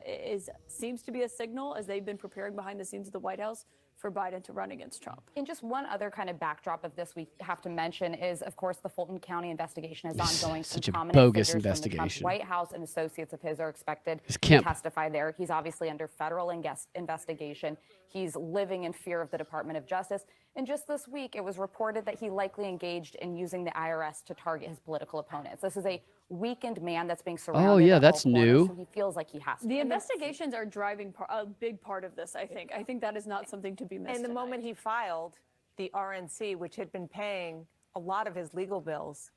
seems to be a signal, as they've been preparing behind the scenes of the White House, for Biden to run against Trump. And just one other kind of backdrop of this we have to mention is, of course, the Fulton County investigation is ongoing. Such Some a prominent bogus figures from the Trump investigation. White House and associates of his are expected It's to Kemp. testify there. He's obviously under federal investigation. He's living in fear of the Department of Justice. And just this week, it was reported that he likely engaged in using the IRS to target his political opponents. This is a weakened man that's being surrounded. yeah, at all that's corners, new. so he feels like he has to. The And that's- investigations are driving a big part of this, I think. I think that is not something to be missed. And the tonight. moment he filed, the RNC, which had been paying a lot of his legal bills,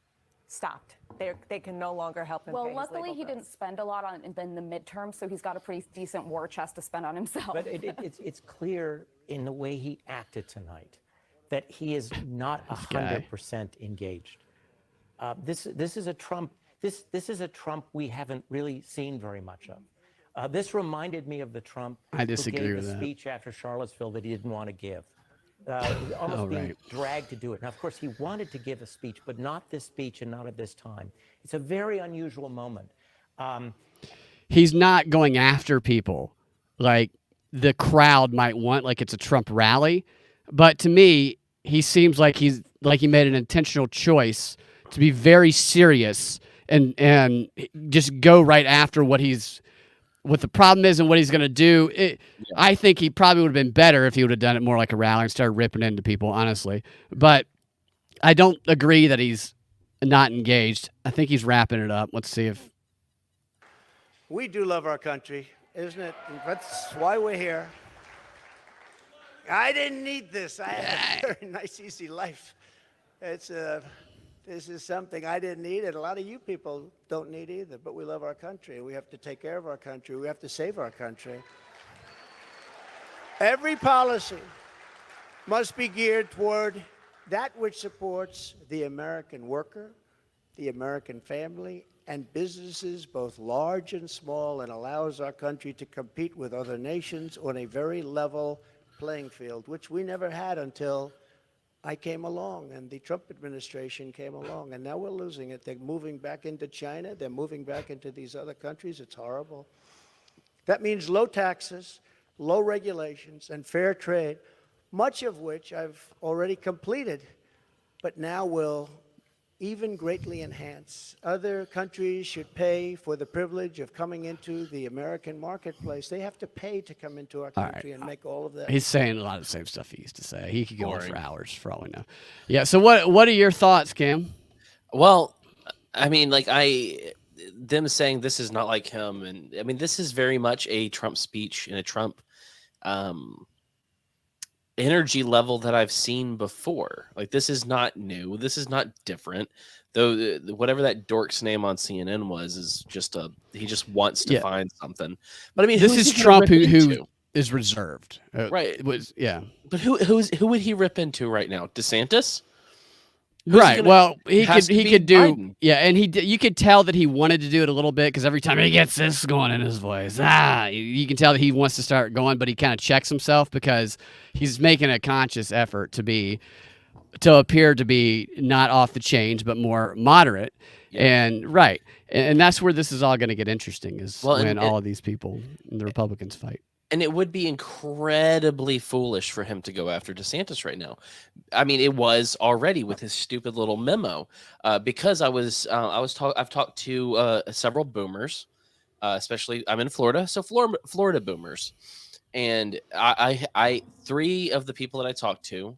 stopped. They can no longer help him Well, pay his luckily legal he bills. didn't spend a lot on in the midterm, so he's got a pretty decent war chest to spend on himself. But it's clear in the way he acted tonight that he is not guy. 100% engaged. This is a Trump. This is a Trump we haven't really seen very much of. This reminded me of the Trump I disagree who gave with a that. speech after Charlottesville that he didn't want to give. Almost Oh, being right. dragged to do it. Now, of course, he wanted to give a speech, but not this speech and not at this time. It's a very unusual moment. He's not going after people like the crowd might want, like it's a Trump rally. But to me, he seems like he made an intentional choice to be very serious and just go right after what the problem is and what he's going to do. I think he probably would have been better if he would have done it more like a rally and started ripping into people, honestly. But I don't agree that he's not engaged. I think he's wrapping it up. Let's see if We do love our country, isn't it? And that's why we're here. I didn't need this. I had a very nice, easy life. This is something I didn't need, and a lot of you people don't need either. But we love our country. We have to take care of our country. We have to save our country. Every policy must be geared toward that which supports the American worker, the American family, and businesses, both large and small, and allows our country to compete with other nations on a very level playing field, which we never had until I came along and the Trump administration came along. And now we're losing it. They're moving back into China. They're moving back into these other countries. It's horrible. That means low taxes, low regulations, and fair trade, much of which I've already completed, but now will even greatly enhance. Other countries should pay for the privilege of coming into the American marketplace. They have to pay to come into our country and make all of that. he's saying a lot of the same stuff he used to say. He could go on for Boring. hours for all we know. Yeah. So what are your thoughts, Cam? Well, I mean, like them saying this is not like him, and I mean, this is very much a Trump speech and a Trump um, energy level that I've seen before. Like, this is not new. This is not different. Though whatever that dork's name on CNN was is just he just wants to Yeah. find something. But I mean, This who's is he gonna Trump rip who into? is reserved. Right. It was But who would he rip into right now? DeSantis? Who's he right. gonna- Well, It has to he be could do Biden. yeah, and you could tell that he wanted to do it a little bit because every time he gets this going in his voice, you can tell that he wants to start going, but he kind of checks himself because he's making a conscious effort to appear to be not off the chains but more moderate. Yeah. And right, and that's where this is all going to get interesting is Well, and when it- all of these people, the Republicans, fight. And it would be incredibly foolish for him to go after DeSantis right now. I mean, it was already with his stupid little memo. Because I've talked to several boomers, especially I'm in Florida, so Florida boomers, and I 3 of the people that I talked to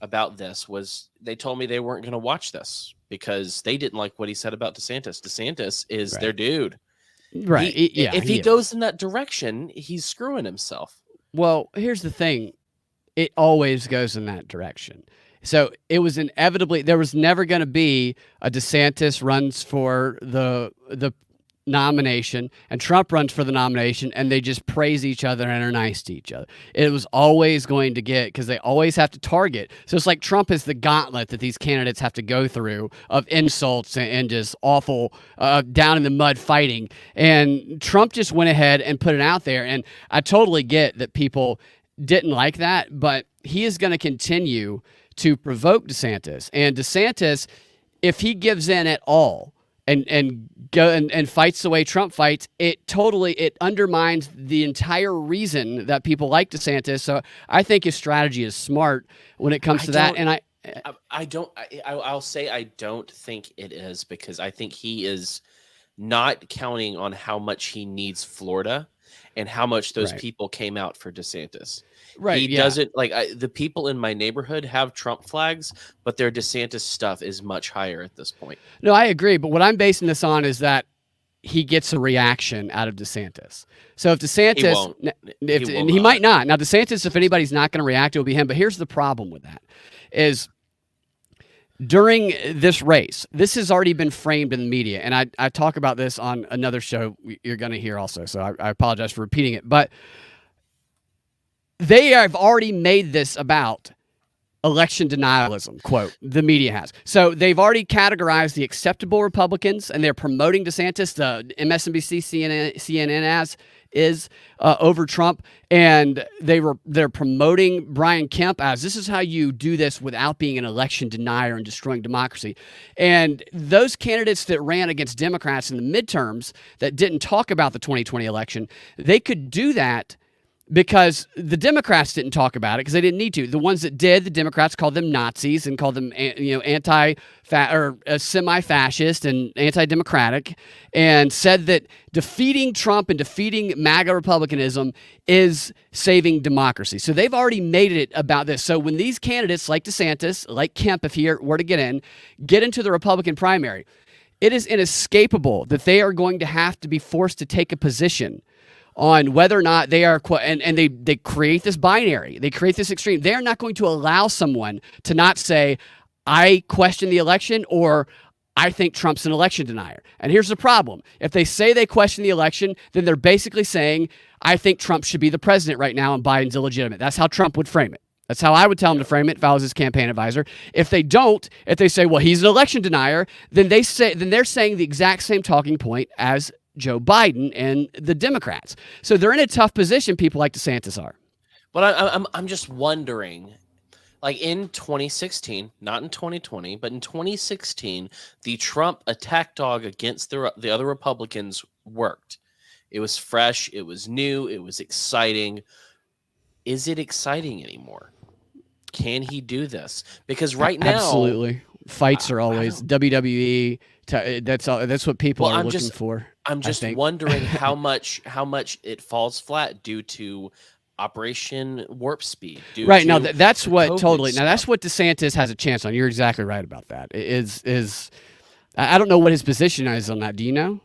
about this they told me they weren't going to watch this because they didn't like what he said about DeSantis. DeSantis is Right. their dude. Right. If he is. goes in that direction, he's screwing himself. Well, here's the thing. It always goes in that direction. So it was inevitably there was never going to be a DeSantis runs for the nomination and Trump runs for the nomination and they just praise each other and are nice to each other. It was always going to get because they always have to target. So it's like Trump is the gauntlet that these candidates have to go through of insults and just awful down in the mud fighting. And Trump just went ahead and put it out there. And I totally get that people didn't like that, but he is going to continue to provoke DeSantis. And DeSantis, if he gives in at all and fights the way Trump fights, it undermines the entire reason that people like DeSantis. So I think his strategy is smart when it comes to that. And I'll say I don't think it is because I think he is not counting on how much he needs Florida and how much those Right. people came out for DeSantis. Right, He yeah. doesn't like the people in my neighborhood have Trump flags, but their DeSantis stuff is much higher at this point. No, I agree. But what I'm basing this on is that he gets a reaction out of DeSantis. So if DeSantis, won't. and he might not. Now, DeSantis, if anybody's not going to react, it will be him. But here's the problem with that is during this race, this has already been framed in the media. And I talk about this on another show you're going to hear also. So I apologize for repeating it. But they have already made this about election denialism, quote, the media has. So they've already categorized the acceptable Republicans, and they're promoting DeSantis, the MSNBC, CNN is over Trump, and they're promoting Brian Kemp as this is how you do this without being an election denier and destroying democracy. And those candidates that ran against Democrats in the midterms that didn't talk about the 2020 election, they could do that because the Democrats didn't talk about it because they didn't need to. The ones that did, the Democrats called them Nazis and called them, semi-fascist and anti-democratic, and said that defeating Trump and defeating MAGA republicanism is saving democracy. So they've already made it about this. So when these candidates like DeSantis, like Kemp, if he were to get into the Republican primary, it is inescapable that they are going to have to be forced to take a position on whether or not they are, and they create this binary, they create this extreme. They are not going to allow someone to not say, I question the election or I think Trump's an election denier. And here's the problem. If they say they question the election, then they're basically saying, I think Trump should be the president right now and Biden's illegitimate. That's how Trump would frame it. That's how I would tell him to frame it if I was his campaign advisor. If they don't, if they say, well, he's an election denier, then they're saying the exact same talking point as Joe Biden and the Democrats. So they're in a tough position, people like DeSantis are. But I'm just wondering, like in 2016, not in 2020, but in 2016, the Trump attack dog against the other Republicans worked. It was fresh, it was new, it was exciting. Is it exciting anymore? Can he do this? Because right now, absolutely, fights are always WWE. That's what people are looking for. I'm just wondering how much it falls flat due to Operation Warp Speed. Right now, that's what COVID totally. stuff. Now that's what DeSantis has a chance on. You're exactly right about that. Is I don't know what his position is on that. Do you know?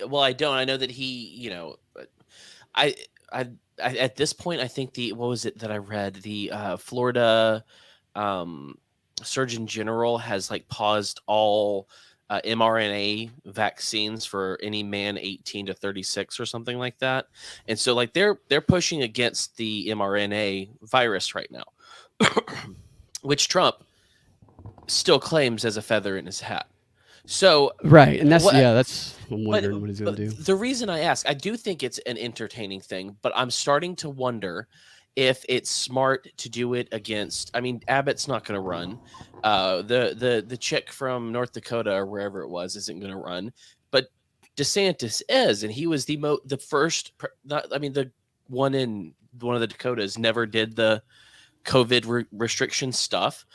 Well, I don't. I know that he, I, I, at this point, I think what was it that I read? The Florida um, Surgeon General has like paused all mRNA vaccines for any man 18 to 36 or something like that. And so like they're pushing against the mRNA virus right now, which Trump still claims as a feather in his hat. So Right, and that's what, that's I'm wondering but, what he's going to do. the reason I ask, I do think it's an entertaining thing, but I'm starting to wonder if it's smart to do it against. I mean, Abbott's not going to run. The chick from North Dakota or wherever it was isn't going to run, but DeSantis is, and he was the first. The one in one of the Dakotas never did the COVID restriction stuff,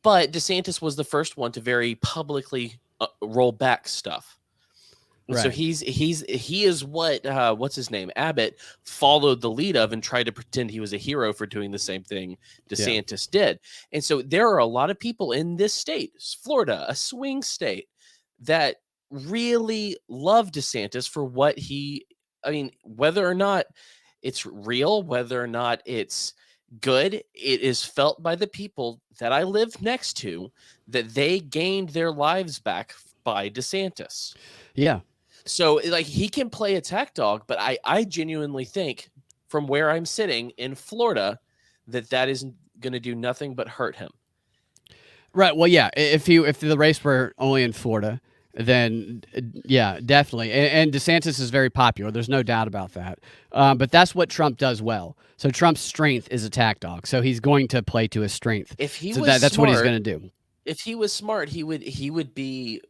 but DeSantis was the first one to very publicly roll back stuff. And so Right. he is what what's his name, Abbott, followed the lead of and tried to pretend he was a hero for doing the same thing DeSantis did. And so there are a lot of people in this state, Florida, a swing state, that really love DeSantis for what whether or not it's real, whether or not it's good, it is felt by the people that I live next to that they gained their lives back by DeSantis. Yeah. So like he can play attack dog, but I genuinely think from where I'm sitting in Florida that is going to do nothing but hurt him. Right. Well, yeah. If the race were only in Florida, then yeah, definitely. And DeSantis is very popular. There's no doubt about that. But that's what Trump does well. So Trump's strength is attack dog. So he's going to play to his strength. If he so was that's smart, what he's going to do. If he was smart, he would be.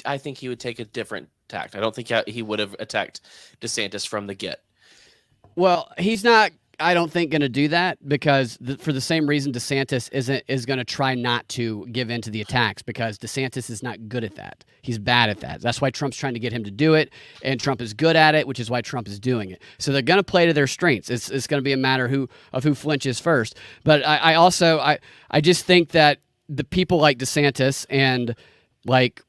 I think he would take a different tact. I don't think he would have attacked DeSantis from the get. Well, he's not. I don't think going to do that because for the same reason DeSantis is going to try not to give in to the attacks because DeSantis is not good at that. He's bad at that. That's why Trump's trying to get him to do it, and Trump is good at it, which is why Trump is doing it. So they're going to play to their strengths. It's going to be a matter of who flinches first. But I just think that the people like DeSantis and like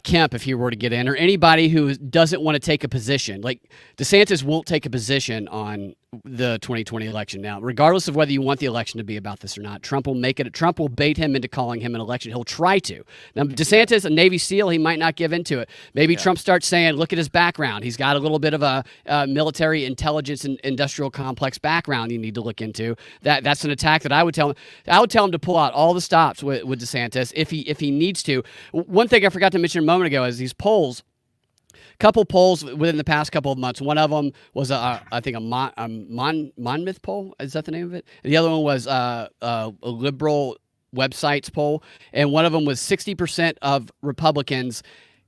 Kemp, if he were to get in, or anybody who doesn't want to take a position. Like DeSantis won't take a position on the 2020 election. Now, regardless of whether you want the election to be about this or not, Trump will make it. Trump will bait him into calling him an election. He'll try to. Now, DeSantis, a Navy SEAL, he might not give into it. Maybe Trump starts saying, look at his background. He's got a little bit of a military intelligence and industrial complex background you need to look into. That's an attack that I would tell him. I would tell him to pull out all the stops with DeSantis if he needs to. One thing I forgot to mention a moment ago is these polls. Couple polls within the past couple of months. One of them was I think a Monmouth poll. Is that the name of it? The other one was a liberal websites poll, and one of them was 60% of Republicans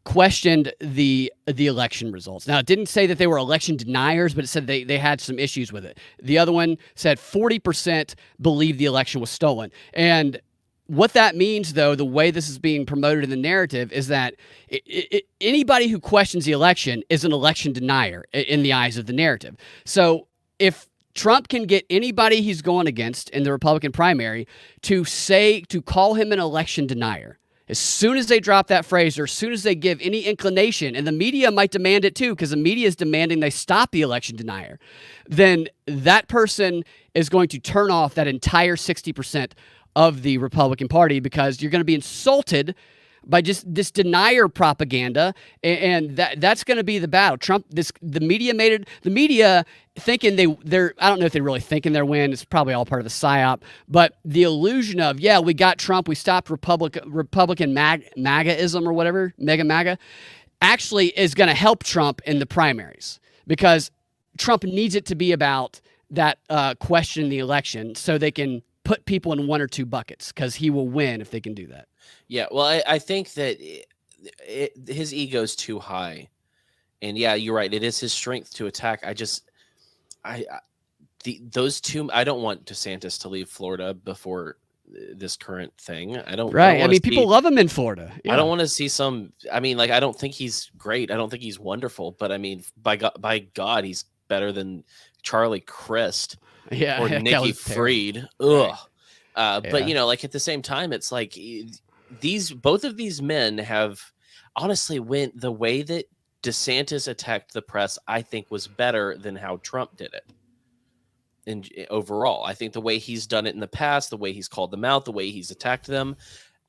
questioned the election results. Now, it didn't say that they were election deniers, but it said they had some issues with it. The other one said 40% believed the election was stolen. And what that means, though, the way this is being promoted in the narrative is that anybody who questions the election is an election denier in the eyes of the narrative. So if Trump can get anybody he's going against in the Republican primary to call him an election denier, as soon as they drop that phrase or as soon as they give any inclination, and the media might demand it too, because the media is demanding they stop the election denier, then that person is going to turn off that entire 60% of the Republican Party because you're going to be insulted by just this denier propaganda, and that's going to be the battle. The media thinking they're I don't know if they're really thinking they're win. It's probably all part of the psyop, but the illusion of we got Trump, we stopped Republican MAGAism or whatever, mega MAGA, actually is going to help Trump in the primaries because Trump needs it to be about that question in the election so they can put people in one or two buckets because he will win if they can do that. Yeah, well, I think that his ego's too high, and yeah, you're right. It is his strength to attack. Those two. I don't want DeSantis to leave Florida before this current thing. I don't. Right. I mean, people love him in Florida. Yeah. I don't want to see some. I mean, like, I don't think he's great. I don't think he's wonderful. But I mean, by God, he's better than Charlie Crist. Yeah, or Nikki Fried. Ugh. But like at the same time, it's like both of these men have honestly went the way that DeSantis attacked the press, I think was better than how Trump did it. And overall, I think the way he's done it in the past, the way he's called them out, the way he's attacked them,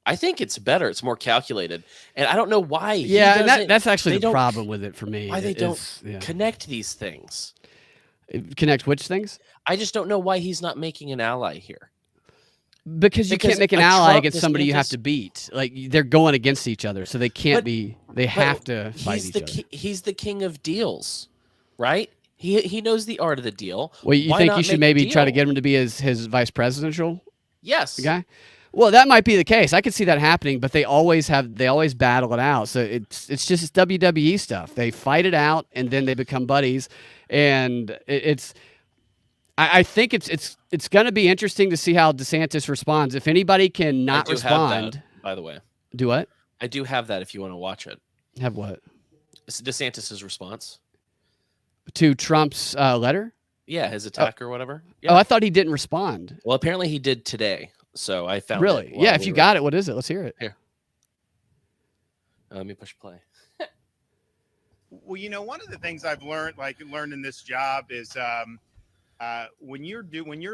I think it's better. It's more calculated. And I don't know why. Yeah, and that's actually the problem with it for me. Why they don't connect these things. Connect which things? I just don't know why he's not making an ally here. Because you can't make an ally against somebody you have to beat. Like, they're going against each other, so they can't be. They have to fight each other. He's the king of deals, right? He knows the art of the deal. Well, you think you should maybe try to get him to be his vice presidential? Yes. Guy? Well, that might be the case. I could see that happening, but they always battle it out. So it's just WWE stuff. They fight it out, and then they become buddies. And I think it's going to be interesting to see how DeSantis responds. If anybody can not respond, by the way, do what? I do have that if you want to watch it. Have what? It's DeSantis's response to Trump's letter. Yeah, his attack or whatever. Yeah. Oh, I thought he didn't respond. Well, apparently he did today. So I found really. It yeah, if you got it, what is it? Let's hear it. Here. Let me push play. Well, you know, one of the things I've learned in this job is when you're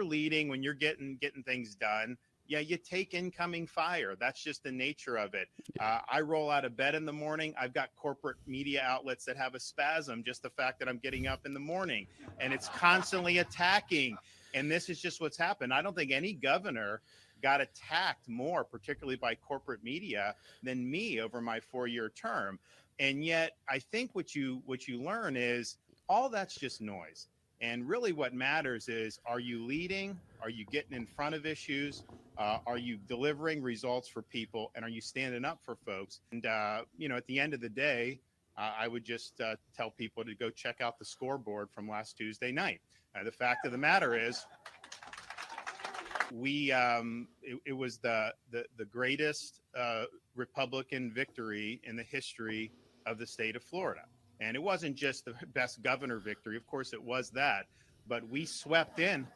leading, when you're getting things done, yeah, you take incoming fire. That's just the nature of it. I roll out of bed in the morning. I've got corporate media outlets that have a spasm, just the fact that I'm getting up in the morning, and it's constantly attacking. And this is just what's happened. I don't think any governor got attacked more, particularly by corporate media, than me over my 4-year term. And yet I think what you learn is all that's just noise. And really what matters is, are you leading? Are you getting in front of issues? Are you delivering results for people? And are you standing up for folks? And, you know, at the end of the day, I would just tell people to go check out the scoreboard from last Tuesday night. The fact of the matter is, it was the greatest Republican victory in the history of the state of Florida. And it wasn't just the best governor victory. Of course it was that, but we swept in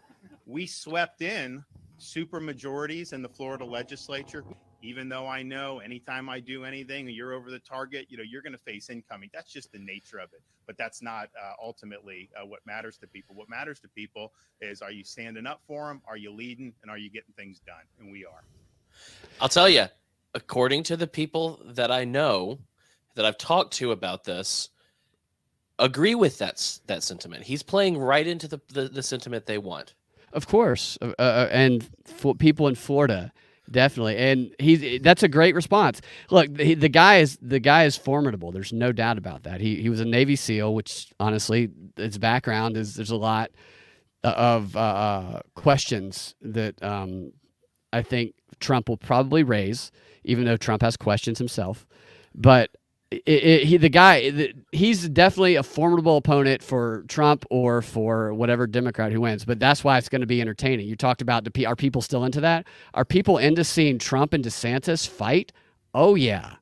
super majorities in the Florida legislature. Even though I know anytime I do anything, you're over the target, you know, you're going to face incoming. That's just the nature of it. But that's not ultimately what matters to people. What matters to people is, are you standing up for them? Are you leading? And are you getting things done? And we are. I'll tell you, according to the people that I know that I've talked to about this, agree with that sentiment. He's playing right into the sentiment they want. Of course. And for people in Florida, definitely. And that's a great response. Look, the guy is formidable. There's no doubt about that. He was a Navy SEAL, which honestly, its background is, there's a lot of questions that I think Trump will probably raise, even though Trump has questions himself. But he's definitely a formidable opponent for Trump or for whatever Democrat who wins. But that's why it's going to be entertaining. You talked about are people still into that? Are people into seeing Trump and DeSantis fight? Oh yeah,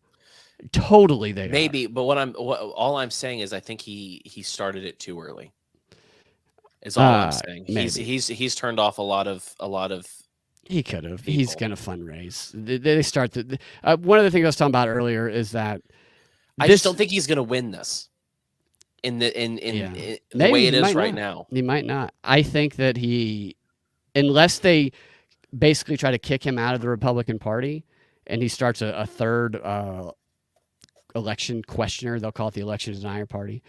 totally. They maybe, but all I'm saying is I think he started it too early. Is all I'm saying. Maybe. He's turned off a lot of. He could have. He's going to fundraise. They start one of the things I was talking about earlier is that. I just don't think he's going to win this in the way it is right now. He might not. I think that unless they basically try to kick him out of the Republican Party and he starts a third election questioner, they'll call it the election denier party,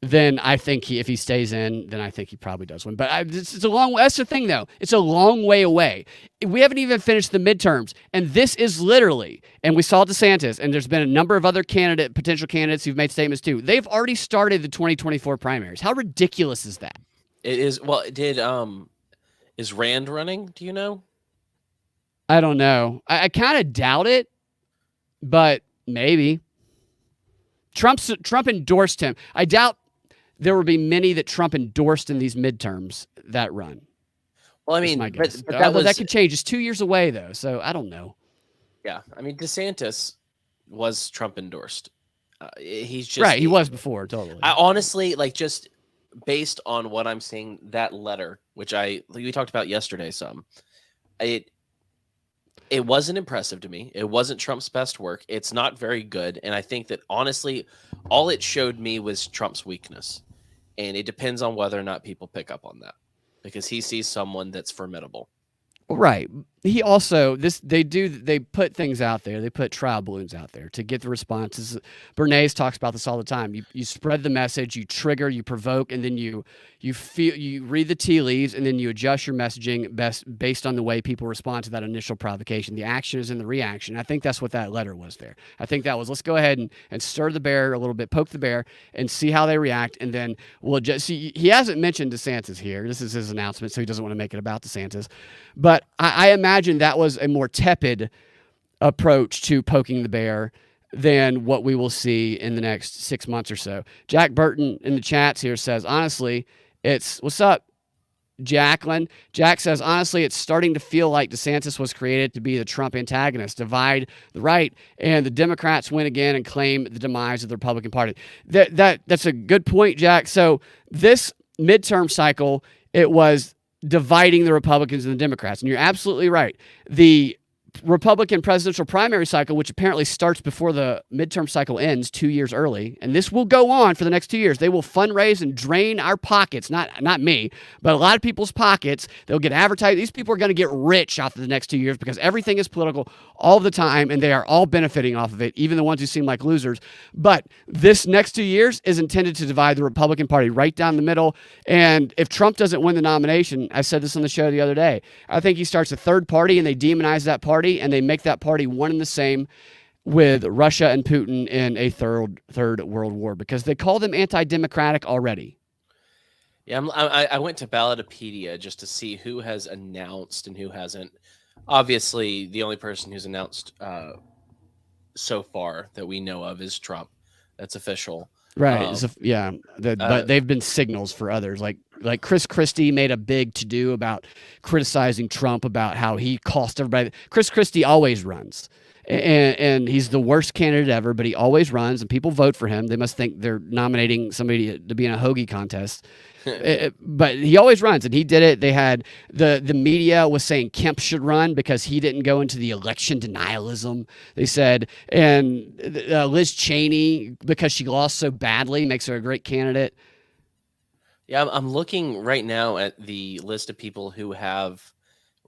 then I think if he stays in, then I think he probably does win. But it's a long way. That's the thing, though. It's a long way away. We haven't even finished the midterms, and this is literally, and we saw DeSantis, and there's been a number of other potential candidates who've made statements too. They've already started the 2024 primaries. How ridiculous is that? It is. Well, is Rand running? Do you know? I don't know. I kind of doubt it, but maybe. Trump endorsed him. I doubt there will be many that Trump endorsed in these midterms that run. Well, I mean, my guess. But that could change. It's 2 years away, though, so I don't know. Yeah, I mean, DeSantis was Trump endorsed. He's just right. He was before, totally. I honestly just based on what I'm seeing, that letter, which we talked about yesterday, It wasn't impressive to me. It wasn't Trump's best work. It's not very good. And I think that honestly, all it showed me was Trump's weakness. And it depends on whether or not people pick up on that because he sees someone that's formidable. Right. He also they put things out there. They put trial balloons out there to get the responses. Bernays talks about this all the time. You spread the message, you trigger, you provoke, and then you read the tea leaves, and then you adjust your messaging based on the way people respond to that initial provocation. The action is in the reaction. I think that's what that letter was there. I think that was, let's go ahead and stir the bear a little bit, poke the bear, and see how they react, and then we'll just see. He hasn't mentioned DeSantis here. This is his announcement, so he doesn't want to make it about DeSantis. But I imagine that was a more tepid approach to poking the bear than what we will see in the next 6 months or so. Jack Burton in the chats here says, honestly, what's up, Jacqueline? Jack says, honestly, it's starting to feel like DeSantis was created to be the Trump antagonist, divide the right, and the Democrats win again and claim the demise of the Republican Party. That's a good point, Jack. So this midterm cycle, it was dividing the Republicans and the Democrats. And you're absolutely right. The Republican presidential primary cycle, which apparently starts before the midterm cycle ends 2 years early, and this will go on for the next 2 years. They will fundraise and drain our pockets, not me, but a lot of people's pockets. They'll get advertised. These people are going to get rich off of the next 2 years because everything is political all the time, and they are all benefiting off of it, even the ones who seem like losers. But this next 2 years is intended to divide the Republican Party right down the middle. And if Trump doesn't win the nomination, I said this on the show the other day, I think he starts a third party, and they demonize that party, and they make that party one and the same with Russia and Putin in a third world war because they call them anti-democratic already. Yeah, I went to Ballotopedia just to see who has announced and who hasn't. Obviously, the only person who's announced so far that we know of is Trump. That's official. Right. But they've been signals for others. Like Chris Christie made a big to-do about criticizing Trump about how he cost everybody. Chris Christie always runs. And he's the worst candidate ever, but he always runs, and people vote for him. They must think they're nominating somebody to be in a hoagie contest. But he always runs, and he did it. They had the media was saying Kemp should run because he didn't go into the election denialism. They said, and Liz Cheney, because she lost so badly, makes her a great candidate. Yeah, I'm looking right now at the list of people who have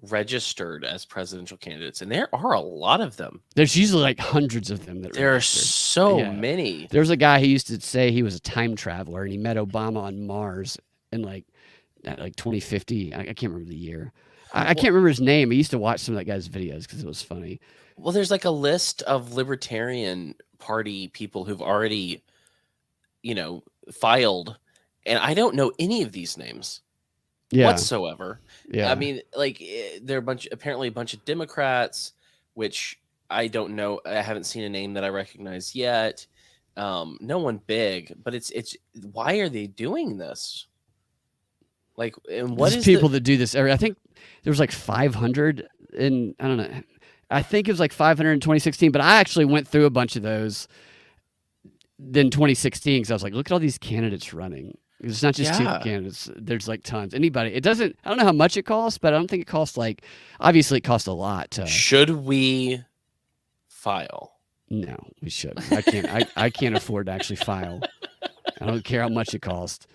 registered as presidential candidates, and there are a lot of them. There's usually like hundreds of them. There are so many. There's a guy who used to say he was a time traveler, and he met Obama on Mars in like 2050. I can't remember the year. I can't remember his name. I used to watch some of that guy's videos because it was funny. Well, there's like a list of Libertarian Party people who've already, filed, and I don't know any of these names. Whatsoever. Yeah. I mean, like they're apparently a bunch of Democrats, which I don't know. I haven't seen a name that I recognize yet. No one big, but it's why are they doing this? Like, and what is people that do this? I think there was like 500 in, I don't know. I think it was like 500 in 2016, but I actually went through a bunch of those in 2016 because I was like, look at all these candidates running. It's not just two candidates. There's like tons. Anybody. It doesn't. I don't know how much it costs, but I don't think it costs obviously it costs a lot. Should we file? No, we shouldn't. I can't afford to actually file. I don't care how much it costs.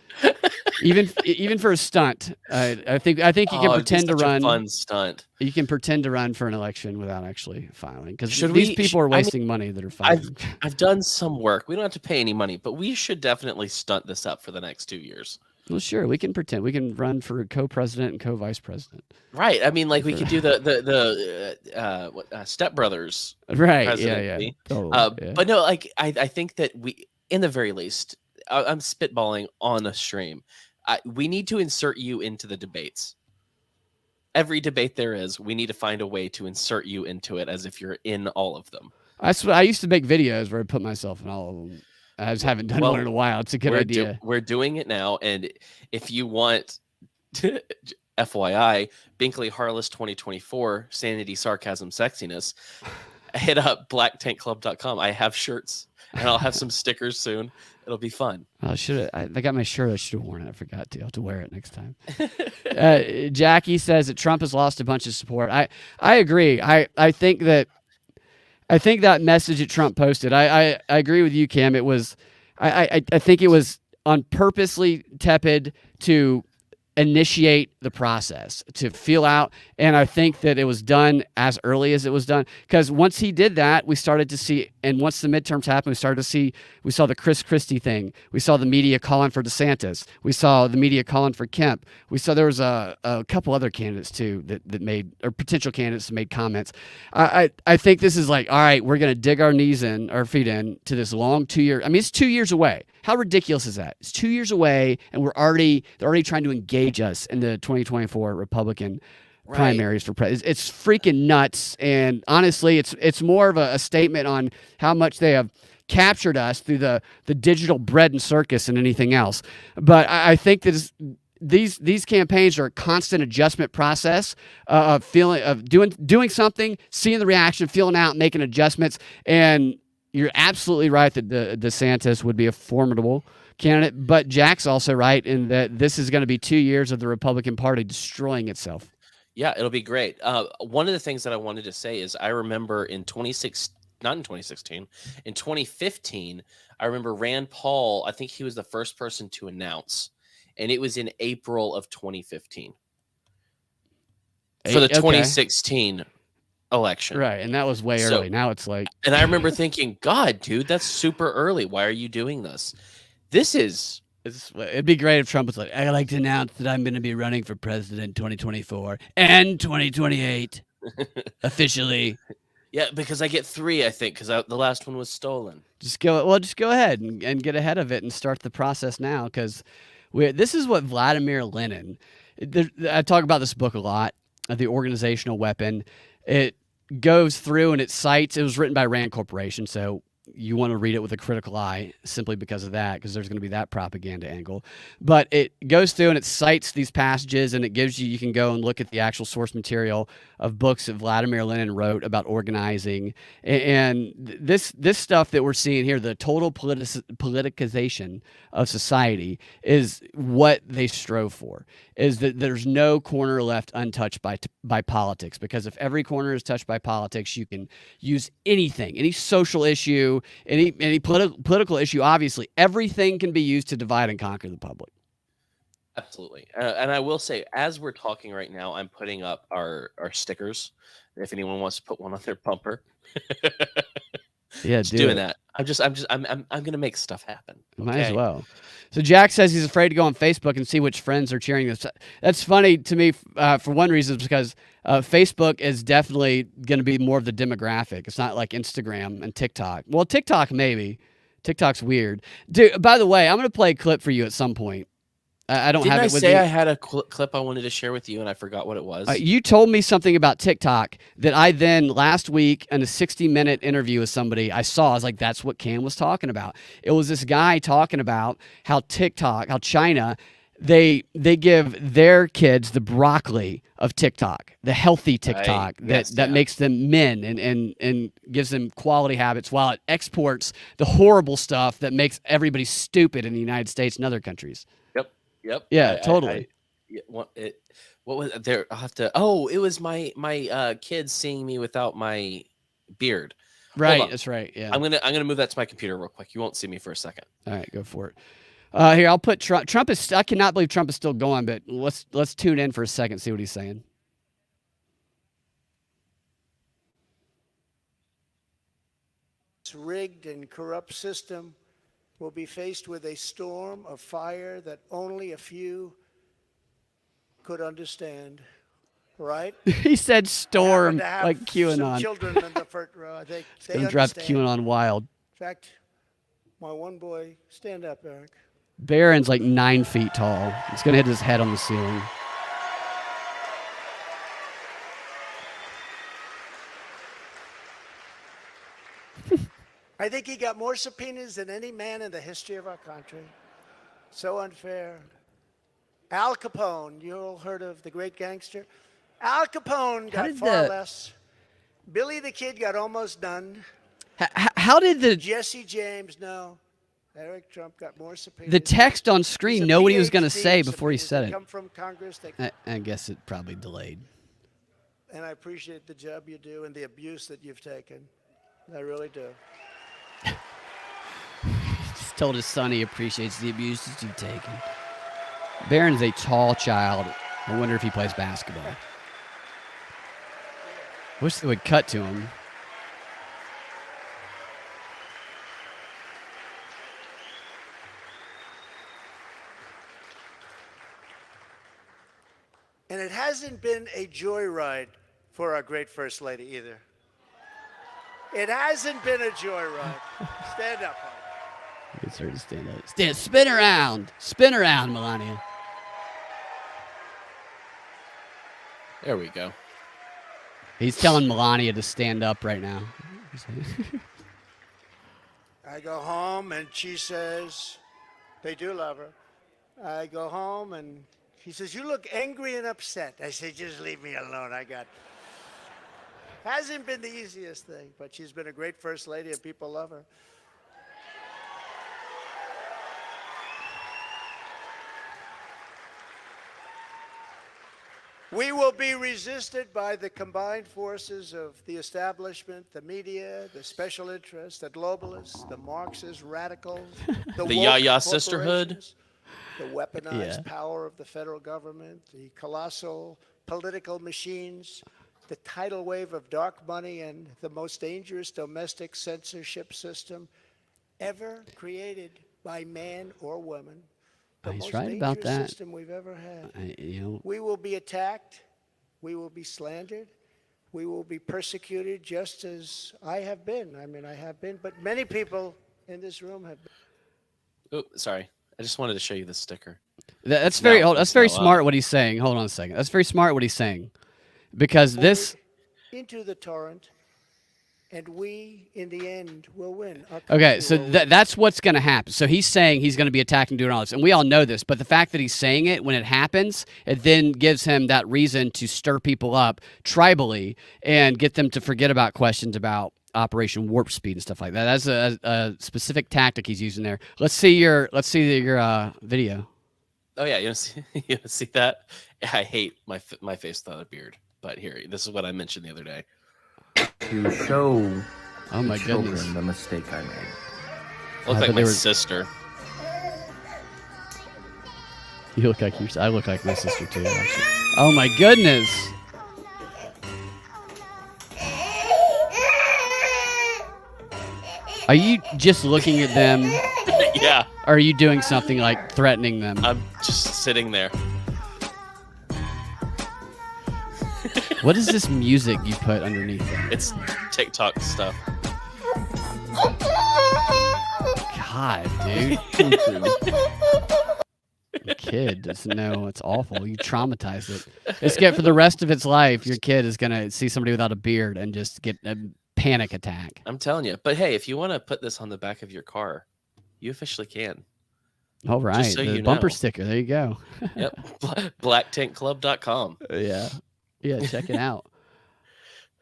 Even for a stunt, I think you can pretend to run. A fun stunt. You can pretend to run for an election without actually filing because these people are wasting money that are filing. I've done some work. We don't have to pay any money, but we should definitely stunt this up for the next 2 years. Well, sure, we can pretend. We can run for co-president and co-vice president. Right. I mean, like we could do the Step Brothers. Right. Presidency. Yeah. Totally. But no, like I think that we, in the very least, I'm spitballing on a stream. We need to insert you into the debates. Every debate there is, we need to find a way to insert you into it as if you're in all of them. That's what I used to make videos where I put myself in all of them. I just haven't done one in a while. It's a good idea. We're doing it now, and if you want, FYI, Binkley Harless 2024, sanity, sarcasm, sexiness. hit up blacktankclub.com. I have shirts, and I'll have some stickers soon. It'll be fun. I got my shirt. I should have worn it. I forgot to. I'll have to wear it next time. Jackie says that Trump has lost a bunch of support. I agree. I think that message that Trump posted. I agree with you, Cam. It was. I think it was on purposely tepid to initiate the process, to feel out. And I think that it was done as early as it was done, because once he did that, we started to see, and once the midterms happened, we saw the Chris Christie thing. We saw the media calling for DeSantis. We saw the media calling for Kemp. We saw there was a couple other candidates too that made, or potential candidates that made comments. I think this is like, all right, we're going to dig our feet in to this long 2 year. I mean, it's 2 years away. How ridiculous is that? It's 2 years away, and they're already trying to engage us in the 2024 Republican primaries for president. It's freaking nuts. And honestly, it's more of a statement on how much they have captured us through the digital bread and circus and anything else. But I think that these campaigns are a constant adjustment process of doing something, seeing the reaction, feeling out, making adjustments. And you're absolutely right that DeSantis would be a formidable candidate, but Jack's also right in that this is going to be 2 years of the Republican Party destroying itself. Yeah, it'll be great. One of the things that I wanted to say is I remember in 2015, I remember Rand Paul, I think he was the first person to announce, and it was in April of 2015 for the 2016 election. Right, and that was way early. Now it's like... And I remember thinking, God, dude, that's super early. Why are you doing this? It'd be great if Trump was like, I'd like to announce that I'm going to be running for president in 2024 and 2028 officially. Yeah, because I get 3, I think, because the last one was stolen. Just go ahead and get ahead of it and start the process now, because this is what Vladimir Lenin... I talk about this book a lot, The Organizational Weapon. It goes through and it cites, it was written by Rand Corporation, so you want to read it with a critical eye simply because of that, because there's going to be that propaganda angle. But it goes through and it cites these passages, and it gives you can go and look at the actual source material of books that Vladimir Lenin wrote about organizing. And this stuff that we're seeing here, the total politicization of society, is what they strove for, is that there's no corner left untouched by politics, because if every corner is touched by politics, you can use anything, any social issue, any political issue. Obviously, everything can be used to divide and conquer the public. Absolutely. And I will say, as we're talking right now, I'm putting up our stickers. If anyone wants to put one on their bumper. Yeah, just doing that. I'm gonna make stuff happen. Okay? Might as well. So Jack says he's afraid to go on Facebook and see which friends are cheering this. That's funny to me for one reason, because Facebook is definitely going to be more of the demographic. It's not like Instagram and TikTok. Well, TikTok maybe. TikTok's weird. Dude, by the way, I'm going to play a clip for you at some point. I don't have it with me. I had a clip I wanted to share with you, and I forgot what it was. You told me something about TikTok that I then last week in a 60-minute interview with somebody I saw. I was like, that's what Cam was talking about. It was this guy talking about how China, they give their kids the broccoli of TikTok, the healthy TikTok that makes them men and gives them quality habits, while it exports the horrible stuff that makes everybody stupid in the United States and other countries. Yep. Yeah, totally. What was there? I'll have to. Oh, it was my kids seeing me without my beard. Right. That's right. Yeah. I'm gonna move that to my computer real quick. You won't see me for a second. All right, go for it. Here, I'll put Trump. Trump is. I cannot believe Trump is still going, but let's tune in for a second, see what he's saying. This rigged and corrupt system will be faced with a storm of fire that only a few could understand, right? He said storm, like QAnon. Children in the front row. They gonna drive QAnon wild. In fact, my one boy, stand up, Eric. Barron's like 9 feet tall. He's gonna hit his head on the ceiling. I think he got more subpoenas than any man in the history of our country. So unfair. Al Capone, you all heard of the great gangster? Al Capone got far less Billy the Kid got almost done. How did Jesse James, no. Eric Trump got more subpoenas. the text on He's screen a know what he was going to PhD say in before he subpoenas. said They it? come from Congress, I guess it probably delayed. and I appreciate the job you do and the abuse that you've taken. I really do. Just told his son he appreciates the abuse that you've taken. Barron's a tall child. I wonder if he plays basketball. Wish they would cut to him. And it hasn't been a joyride for our great First Lady either. It hasn't been a joyride. Stand up, honey. Get her to stand up. Spin around. Spin around, Melania. There we go. He's telling Melania to stand up right now. I go home and she says, they do love her. I go home and she says, you look angry and upset. I say, just leave me alone. Hasn't been the easiest thing, but she's been a great First Lady and people love her. We will be resisted by the combined forces of the establishment, the media, the special interests, the globalists, the Marxist radicals, The woke Yaya sisterhood. corporations, the weaponized power of the federal government, the colossal political machines, the tidal wave of dark money, and the most dangerous domestic censorship system ever created by man or woman. The He's most right about dangerous that. system we've ever had. You We will be attacked. We will be slandered. We will be persecuted just as I have been. I mean, I have been, but many people in this room have been. Oh, sorry. I just wanted to show you the sticker. That's It's very now- that's it's very now smart up. what he's saying. Hold on a second. That's very smart what he's saying. Because this Into the torrent, and we, in the end, will win. Our Okay, country so will win. that's what's going to happen. So he's saying he's going to be attacking, doing all this, and we all know this. But the fact that he's saying it when it happens, it then gives him that reason to stir people up tribally and get them to forget about questions about Operation Warp Speed and stuff like that. That's a specific tactic he's using there. Let's see your video. Oh yeah, you want to see, you wanna see that? I hate my face without a beard. But here, this is what I mentioned the other day. To show Oh my children goodness. the mistake I made. I look I like thought my they were- sister. You look like I look like my sister too. Actually. Oh my goodness. Are you just looking at them? Yeah, Or are you doing something like threatening them? I'm just sitting there. What is this music you put underneath that? It's TikTok stuff. God, dude. Your kid doesn't know it's awful. You traumatized it. It's good for the rest of its life. Your kid is gonna see somebody without a beard and just get a panic attack. I'm telling you. But hey, if you want to put this on the back of your car, you officially can. All right, so the you bumper know. sticker. There you go. Yep. BlackTankClub.com. Yeah, check it out.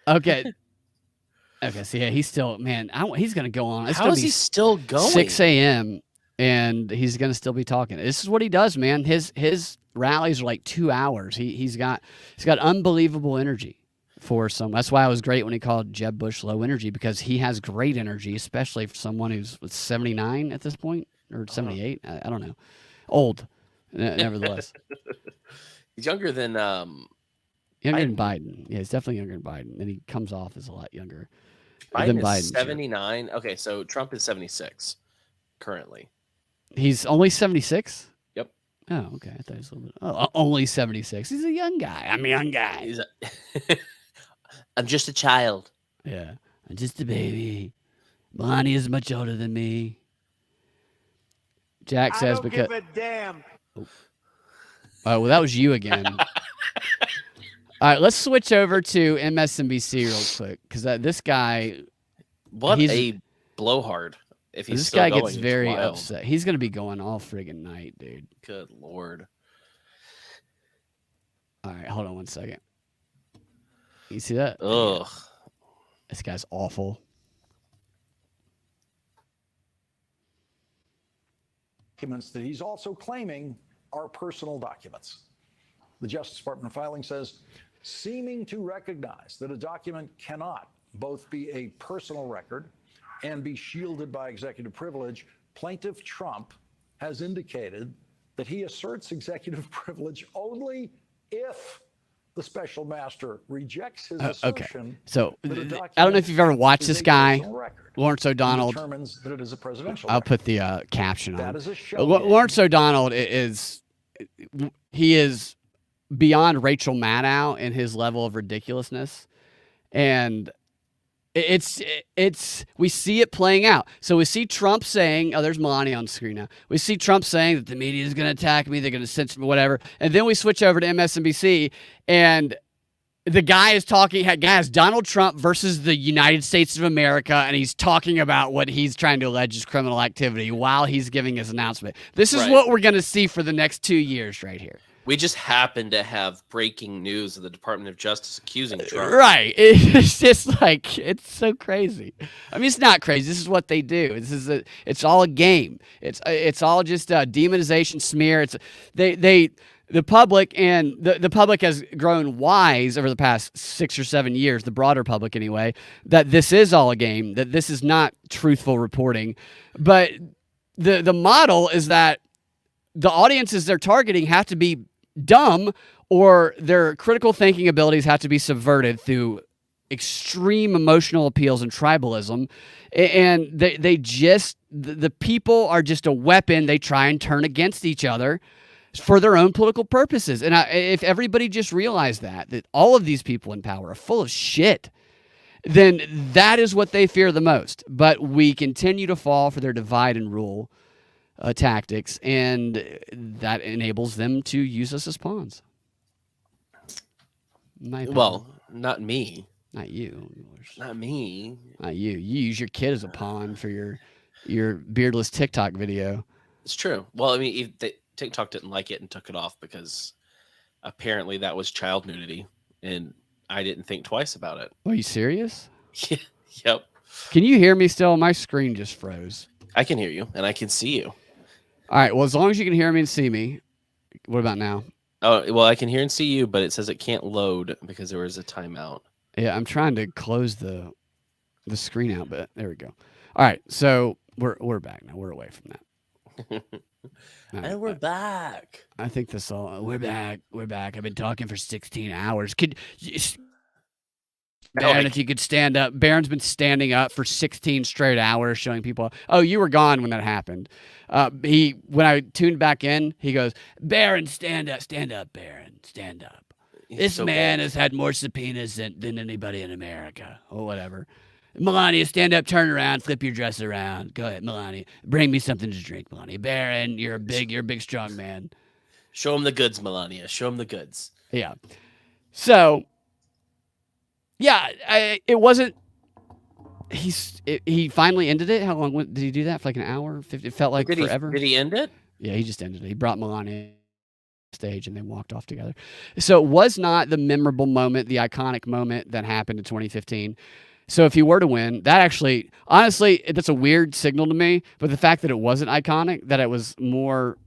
Okay. Okay, so yeah, he's still he's gonna go on. It's How gonna is be he still going? 6 a.m. and he's gonna still be talking. This is what he does, man. His rallies are like 2 hours. He's got unbelievable energy for some. That's why it was great when he called Jeb Bush low energy, because he has great energy, especially for someone who's 79 at this point or 78. I don't know, old, nevertheless. He's younger than Younger than Biden. Yeah, he's definitely younger than Biden, and he comes off as a lot younger Biden than is Biden. 79. Okay, so Trump is 76 currently. He's only 76. Yep. Oh, okay. I thought he was a little bit. Oh, only 76. He's a young guy. I'm a young guy. He's I'm just a child. Yeah, I'm just a baby. Melania is much older than me. Jack says because. give a damn. Oh, well, that was you again. All right, let's switch over to MSNBC real quick, because this guy, What He's- a blowhard. If he's this still guy going, gets it's very wild. upset. He's going to be going all friggin' night, dude. Good Lord. All right, hold on one second. You see that? Ugh. This guy's awful. Documents that he's also claiming are personal documents. The Justice Department filing says, seeming to recognize that a document cannot both be a personal record and be shielded by executive privilege, plaintiff Trump has indicated that he asserts executive privilege only if the special master rejects his assertion. Okay. So that a I don't know document if you've ever watched is this a guy, personal record. Lawrence He O'Donnell. determines that it is a presidential I'll record. put the caption That on. is a show Lawrence O'Donnell he is beyond Rachel Maddow in his level of ridiculousness, and it's we see it playing out. So we see Trump saying, "Oh, there's Melania on screen now." We see Trump saying that the media is going to attack me, they're going to censor me, whatever, and then we switch over to MSNBC, and the guy is talking. Guy is Donald Trump versus the United States of America, and he's talking about what he's trying to allege is criminal activity while he's giving his announcement. This is Right. what we're going to see for the next 2 years, right here. We just happen to have breaking news of the Department of Justice accusing Trump. Right. It's just like, it's so crazy. I mean, it's not crazy. This is what they do. It's all a game. It's all just a demonization smear. The public and the public has grown wise over the past 6 or 7 years, the broader public anyway, that this is all a game, that this is not truthful reporting. But the model is that the audiences they're targeting have to be dumb, or their critical thinking abilities have to be subverted through extreme emotional appeals and tribalism. And the people are just a weapon they try and turn against each other for their own political purposes. And if everybody just realized that all of these people in power are full of shit, then that is what they fear the most. But we continue to fall for their divide and rule tactics, and that enables them to use us as pawns. Well, not me. Not you. Not me. Not you. You use your kid as a pawn for your beardless TikTok video. It's true. Well, I mean, TikTok didn't like it and took it off because apparently that was child nudity, and I didn't think twice about it. Are you serious? Yep. Can you hear me still? My screen just froze. I can hear you, and I can see you. All right. Well, as long as you can hear me and see me. What about now? Oh, well, I can hear and see you, but it says it can't load because there was a timeout. Yeah, I'm trying to close the screen out, but there we go. All right. So we're back now. We're away from that. And we're back. I think this all. We're back. We're back. I've been talking for 16 hours. Baron, if you could stand up. Baron's been standing up for 16 straight hours, showing people. Oh, you were gone when that happened. When I tuned back in, he goes, "Baron, stand up, Baron, stand up. This man has had more subpoenas than anybody in America, or whatever. Melania, stand up, turn around, flip your dress around. Go ahead, Melania. Bring me something to drink, Melania. Baron, you're a big, strong man. Show him the goods, Melania. Show him the goods." Yeah. So, yeah, it wasn't. He finally ended it. How long did he do that? For like an hour? It felt like forever. Did he end it? Yeah, he just ended it. He brought Melania on stage and they walked off together. So it was not the memorable moment, the iconic moment that happened in 2015. So if he were to win, that actually, honestly, that's a weird signal to me. But the fact that it wasn't iconic, that it was more,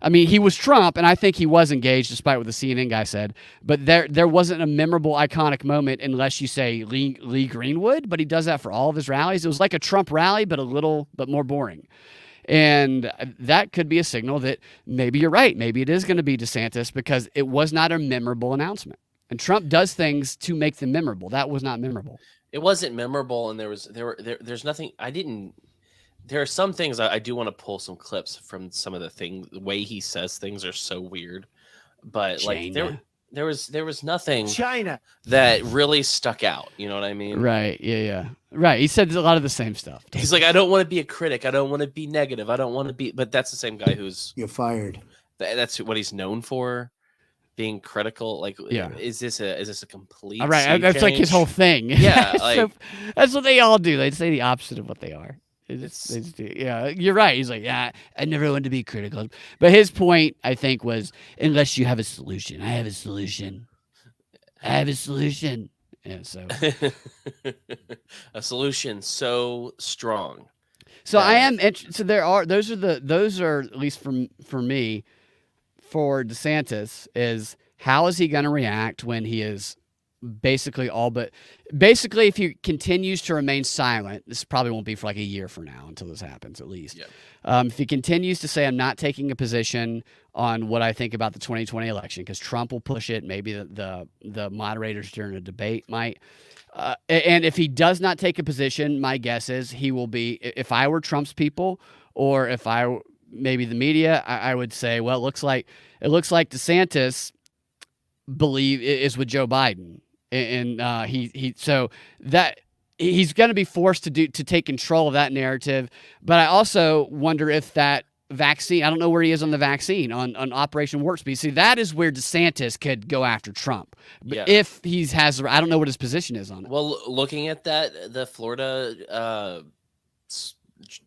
I mean, he was Trump, and I think he was engaged, despite what the CNN guy said. But there wasn't a memorable, iconic moment unless you say Lee Greenwood. But he does that for all of his rallies. It was like a Trump rally, but more boring. And that could be a signal that maybe you're right. Maybe it is going to be DeSantis because it was not a memorable announcement. And Trump does things to make them memorable. That was not memorable. It wasn't memorable, and there's nothing. There are some things I do want to pull some clips from some of the things. The way he says things are so weird, but China. like there was nothing China that really stuck out. You know what I mean? Right. Yeah. Right. He said a lot of the same stuff. He's like, I don't want to be a critic. I don't want to be negative. I don't want to be. But that's the same guy who's you're fired. That's what he's known for, being critical. Like, Yeah. Is this a complete? All right. That's like his change? whole thing. Yeah. So, that's what they all do. They say the opposite of what they are. They just do. Yeah, you're right. He's like, yeah, I never wanted to be critical. But his point, I think, was unless you have a solution. I have a solution. And so, A solution so strong. so I that- am. So those are at least for me, for DeSantis is how is he going to react when he is basically if he continues to remain silent, this probably won't be for like a year from now until this happens at least. If he continues to say I'm not taking a position on what I think about the 2020 election because Trump will push it, maybe the moderators during a debate might. And if he does not take a position, my guess is he will be. If I were Trump's people, or if I maybe the media, I would say, well, it looks like DeSantis is with Joe Biden, and so that he's going to be forced to take control of that narrative. But I also wonder if that vaccine, I don't know where he is on the vaccine on Operation Warp Speed. See, that is where DeSantis could go after Trump. But if I don't know what his position is on it. Well, looking at that, the Florida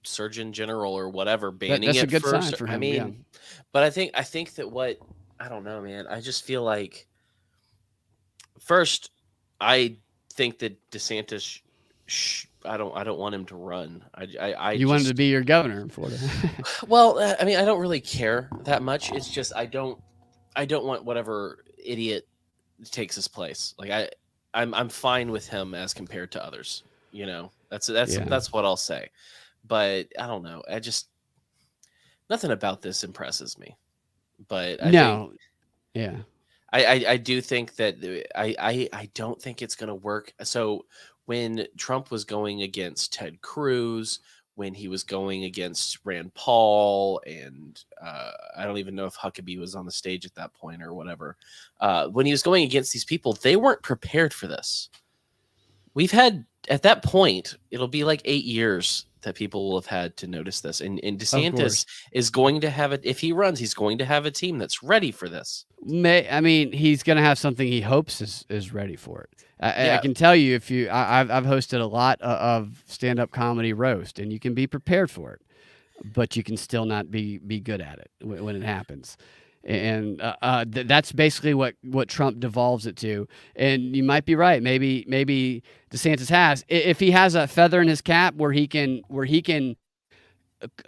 Surgeon General or whatever banning that's it a good first. sign for him. I mean, but I think that I don't know, man. I just feel like first, I think that DeSantis. I don't want him to run. You want him to be your governor in Florida. Well, I mean, I don't really care that much. It's just I don't want whatever idiot takes his place. Like I'm fine with him as compared to others. You know, that's what I'll say. But I don't know. Nothing about this impresses me. But I do think that I don't think it's going to work. So when Trump was going against Ted Cruz, when he was going against Rand Paul, and I don't even know if Huckabee was on the stage at that point or whatever. When he was going against these people, they weren't prepared for this. We've had, at that point, it'll be like 8 years that people will have had to notice this. And DeSantis is going to have it. If he runs, he's going to have a team that's ready for this. I mean, he's going to have something he hopes is ready for it. I can tell you, I've hosted a lot of stand-up comedy roast, and you can be prepared for it, but you can still not be good at it when it happens. And that's basically what Trump devolves it to. And you might be right. Maybe DeSantis has, if he has a feather in his cap where he can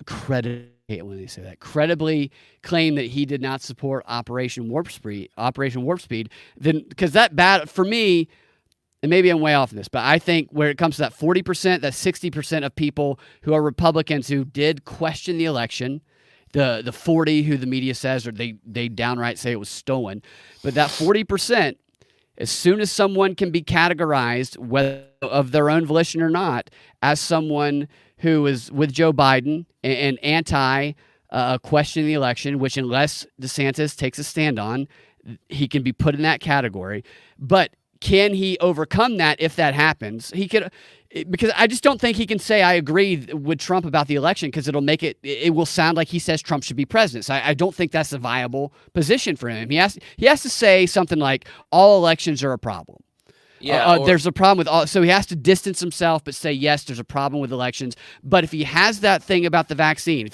credibly claim that he did not support Operation Warp Speed, then because for me, and maybe I'm way off in this, but I think where it comes to that 40%, that 60% of people who are Republicans who did question the election, the 40 who the media says, or they downright say it was stolen, but that 40%, as soon as someone can be categorized, whether of their own volition or not, as someone who is with Joe Biden and anti questioning the election, which unless DeSantis takes a stand on, he can be put in that category. But can he overcome that if that happens? He could, because I just don't think he can say I agree with Trump about the election because it will sound like he says Trump should be president. So I don't think that's a viable position for him. He has to say something like all elections are a problem. Yeah, there's a problem with all. So he has to distance himself, but say yes, there's a problem with elections. But if he has that thing about the vaccine,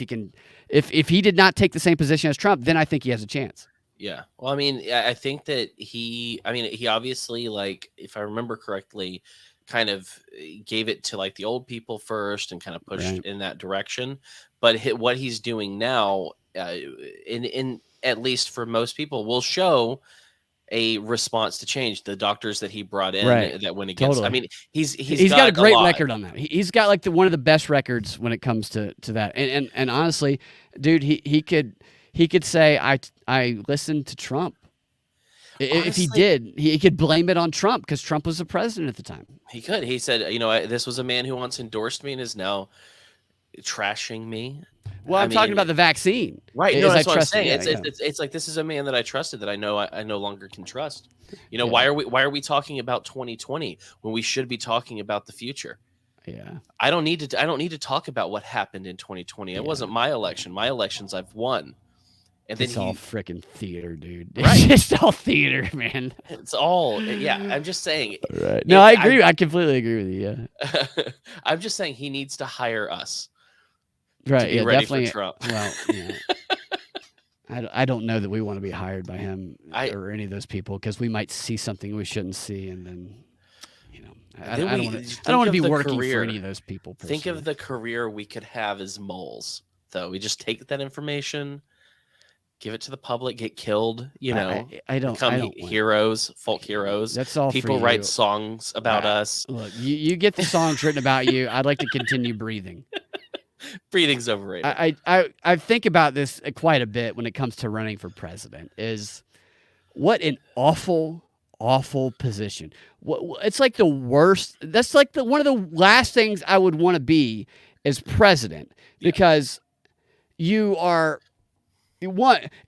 if he did not take the same position as Trump, then I think he has a chance. Yeah. Well, I mean, I think that he obviously, like, if I remember correctly, kind of gave it to like the old people first and kind of pushed in that direction. But what he's doing now, in at least for most people, will show a response to change. The doctors that he brought in that went against. Totally. I mean, he's got a great record on that. He's got like one of the best records when it comes to that. And honestly, dude, he could say I listened to Trump. Honestly, if he did, he could blame it on Trump because Trump was the president at the time. He could. He said, this was a man who once endorsed me and is now trashing me. Well, I'm talking about the vaccine. Right. No, that's what I'm saying. It's like, this is a man that I trusted that I know I no longer can trust. Why are we talking about 2020 when we should be talking about the future? Yeah. I don't need to talk about what happened in 2020. It wasn't my election. My elections I've won. And it's all freaking theater, dude. Right. It's just all theater, man. It's all, I'm just saying. Right. No, I agree. I completely agree with you. Yeah. I'm just saying he needs to hire us. Right. To be ready definitely. For Trump. Well, I don't know that we want to be hired by him or any of those people because we might see something we shouldn't see, and then. I Then don't we want to. I think don't want to of be the working for career. any of those people. Think of personally. the career we could have as moles, though. We just take that information, give it to the public, get killed, I don't. become I don't want. heroes, folk heroes. That's all People for write you. songs about us. Look, you get the songs written about you. I'd like to continue breathing. Breathing's overrated. I think about this quite a bit when it comes to running for president. Is what an awful position. It's like the worst. That's like one of the last things I would want to be as president, because you are.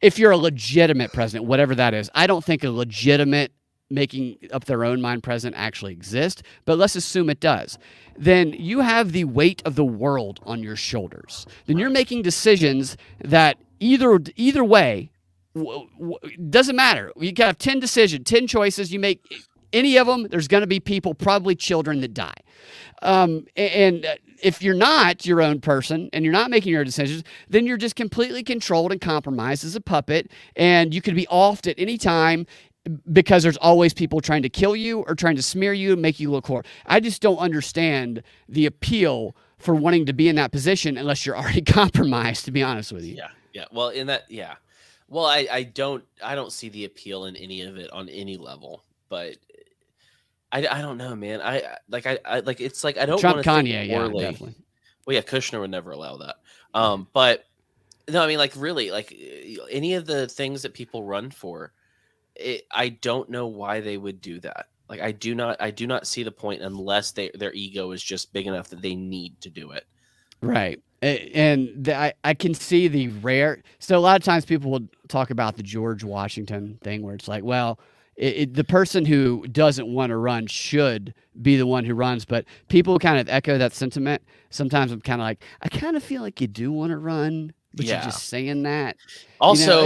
If you're a legitimate president, whatever that is, I don't think a legitimate making up their own mind president actually exists, but let's assume it does. Then you have the weight of the world on your shoulders. Then you're making decisions that either way, doesn't matter. You can have 10 choices. You make any of them, there's going to be people, probably children, that die. And if you're not your own person and you're not making your own decisions, then you're just completely controlled and compromised as a puppet, and you could be offed at any time because there's always people trying to kill you or trying to smear you and make you look horrible. I just don't understand the appeal for wanting to be in that position unless you're already compromised, to be honest with you. Yeah. Well, Well, I don't see the appeal in any of it on any level, but I don't know, man. I it's like I don't Trump, want to Kanye, think yeah, poorly. definitely. Well, yeah, Kushner would never allow that. But no, I mean, like, really, like, any of the things that people run for, I don't know why they would do that. Like, I do not see the point unless their ego is just big enough that they need to do it. Right. And I can see the rare. So a lot of times people will talk about the George Washington thing, where it's like, well, the person who doesn't want to run should be the one who runs. But people kind of echo that sentiment. Sometimes I'm kind of like, I kind of feel like you do want to run, but you're just saying that. Also,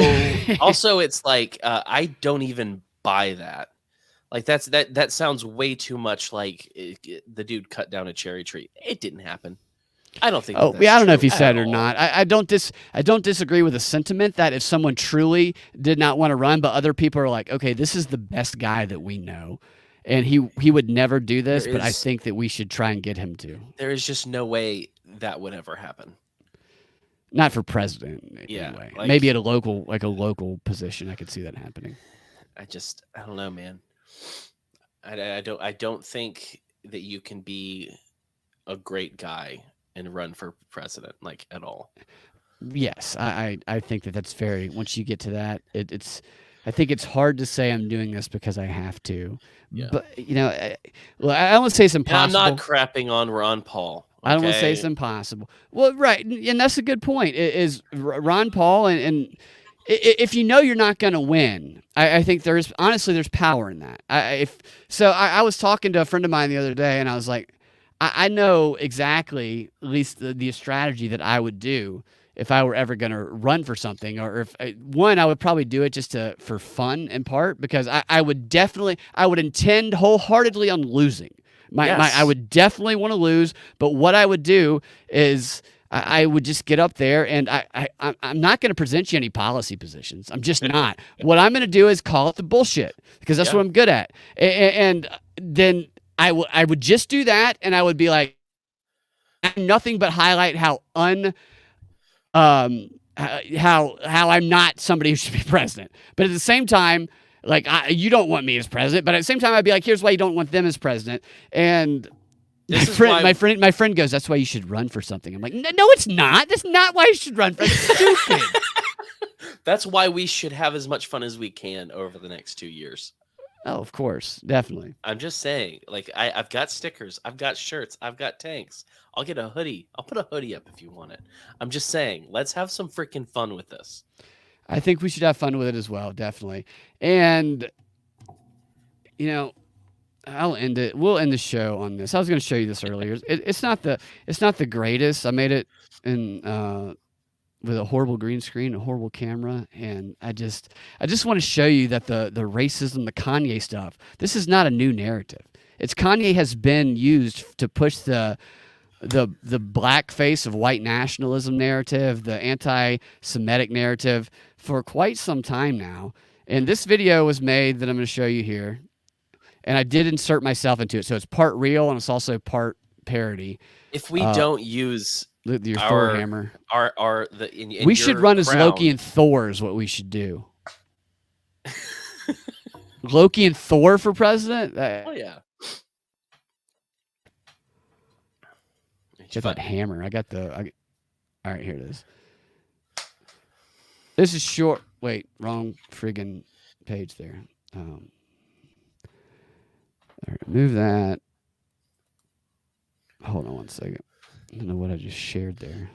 also, it's like, I don't even buy that. Like, that sounds way too much like the dude cut down a cherry tree. It didn't happen. I don't think. Oh, yeah, I don't know if he said it or not. I don't disagree with the sentiment that if someone truly did not want to run, but other people are like, okay, this is the best guy that we know, and he would never do this, but I think that we should try and get him to. There is just no way that would ever happen. Not for president, yeah. Anyway. Like, maybe at a local position, I could see that happening. I don't know, man. I don't think that you can be a great guy and run for president, like, at all. Yes, I think that's very. Once you get to that, I think it's hard to say I'm doing this because I have to. Yeah. But I don't want to say it's impossible. And I'm not crapping on Ron Paul. Okay? I don't want to say it's impossible. Well, right, and that's a good point. Is Ron Paul and if you know you're not going to win, I think there's power in that. I was talking to a friend of mine the other day, and I was like, I know exactly, at least the strategy that I would do if I were ever going to run for something, or if I would probably do it just for fun in part, because I would intend wholeheartedly on losing. I would definitely want to lose, but what I would do is I would just get up there, and I'm not going to present you any policy positions. I'm just not. What I'm going to do is call it the bullshit, because that's what I'm good at. And then I would just do that, and I would be like, nothing but highlight how I'm not somebody who should be president. But at the same time, like, you don't want me as president, but at the same time, I'd be like, here's why you don't want them as president. And my friend goes, that's why you should run for something. I'm like, no, it's not. That's not why you should run for something. Stupid. That's why we should have as much fun as we can over the next 2 years. Oh, of course. Definitely. I'm just saying, like, I've got stickers, I've got shirts, I've got tanks. I'll get a hoodie. I'll put a hoodie up if you want it. I'm just saying, let's have some freaking fun with this. I think we should have fun with it as well, definitely. And, I'll end it. We'll end the show on this. I was going to show you this earlier. It's not the greatest. I made it with a horrible green screen, a horrible camera, and I just want to show you that the racism, the Kanye stuff, this is not a new narrative. It's Kanye has been used to push the blackface of white nationalism narrative, the anti-Semitic narrative for quite some time now. And this video was made that I'm going to show you here. and I did insert myself into it. So it's part real and it's also part parody. If we don't use Your our Thor hammer, in we should your run as Loki crown- and Thor is what we should do. Loki and Thor for president? Oh yeah. Get that hammer. All right, here it is. This is short. Wait, wrong friggin' page there. All right, move that. Hold on one second. I don't know what I just shared there.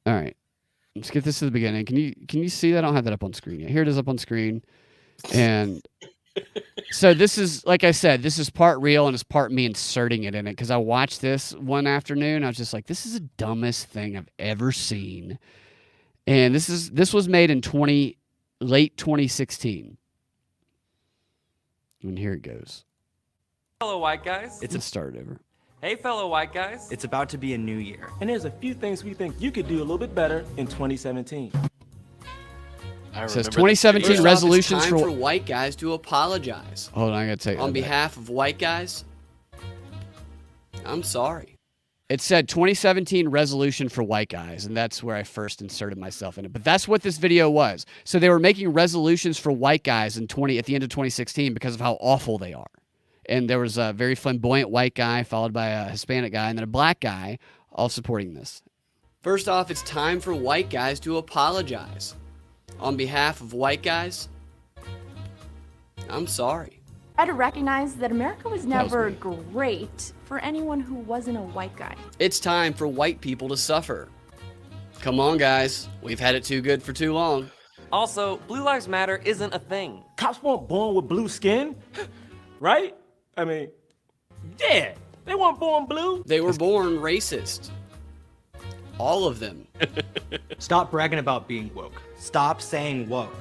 All right. Let's get this to the beginning. Can you see that? I don't have that up on screen yet. Here it is up on screen. And so this is, like I said, this is part real and it's part me inserting it in it because I watched this one afternoon. I was just like, this is the dumbest thing I've ever seen. And this was made in late 2016. And here it goes. Fellow white guys. Let's start over. Hey, fellow white guys. It's about to be a new year. And there's a few things we think you could do a little bit better in 2017. It says 2017 resolutions for white guys to apologize. Hold on, I gotta take on behalf of white guys. I'm sorry. It said 2017 resolution for white guys, and that's where I first inserted myself in it. But that's what this video was. So they were making resolutions for white guys at the end of 2016 because of how awful they are. And there was a very flamboyant white guy followed by a Hispanic guy and then a black guy all supporting this. First off, it's time for white guys to apologize. On behalf of white guys, I'm sorry. I had to recognize that America was never great for anyone who wasn't a white guy. It's time for white people to suffer. Come on, guys. We've had it too good for too long. Also, Blue Lives Matter isn't a thing. Cops weren't born with blue skin, right? I mean, yeah, they weren't born blue. They were born racist. All of them. Stop bragging about being woke. Stop saying woke.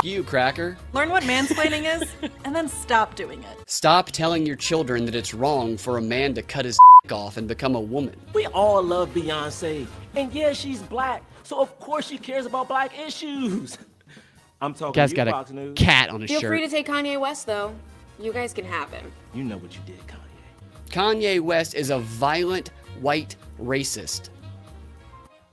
You, cracker. Learn what mansplaining is, and then stop doing it. Stop telling your children that it's wrong for a man to cut his off and become a woman. We all love Beyonce. And yeah, she's black, so of course she cares about black issues. I'm talking Guy's to got you, a Fox News. cat on his Feel shirt. free to take Kanye West, though. You guys can have him. You know what you did, Kanye. Kanye West is a violent white racist.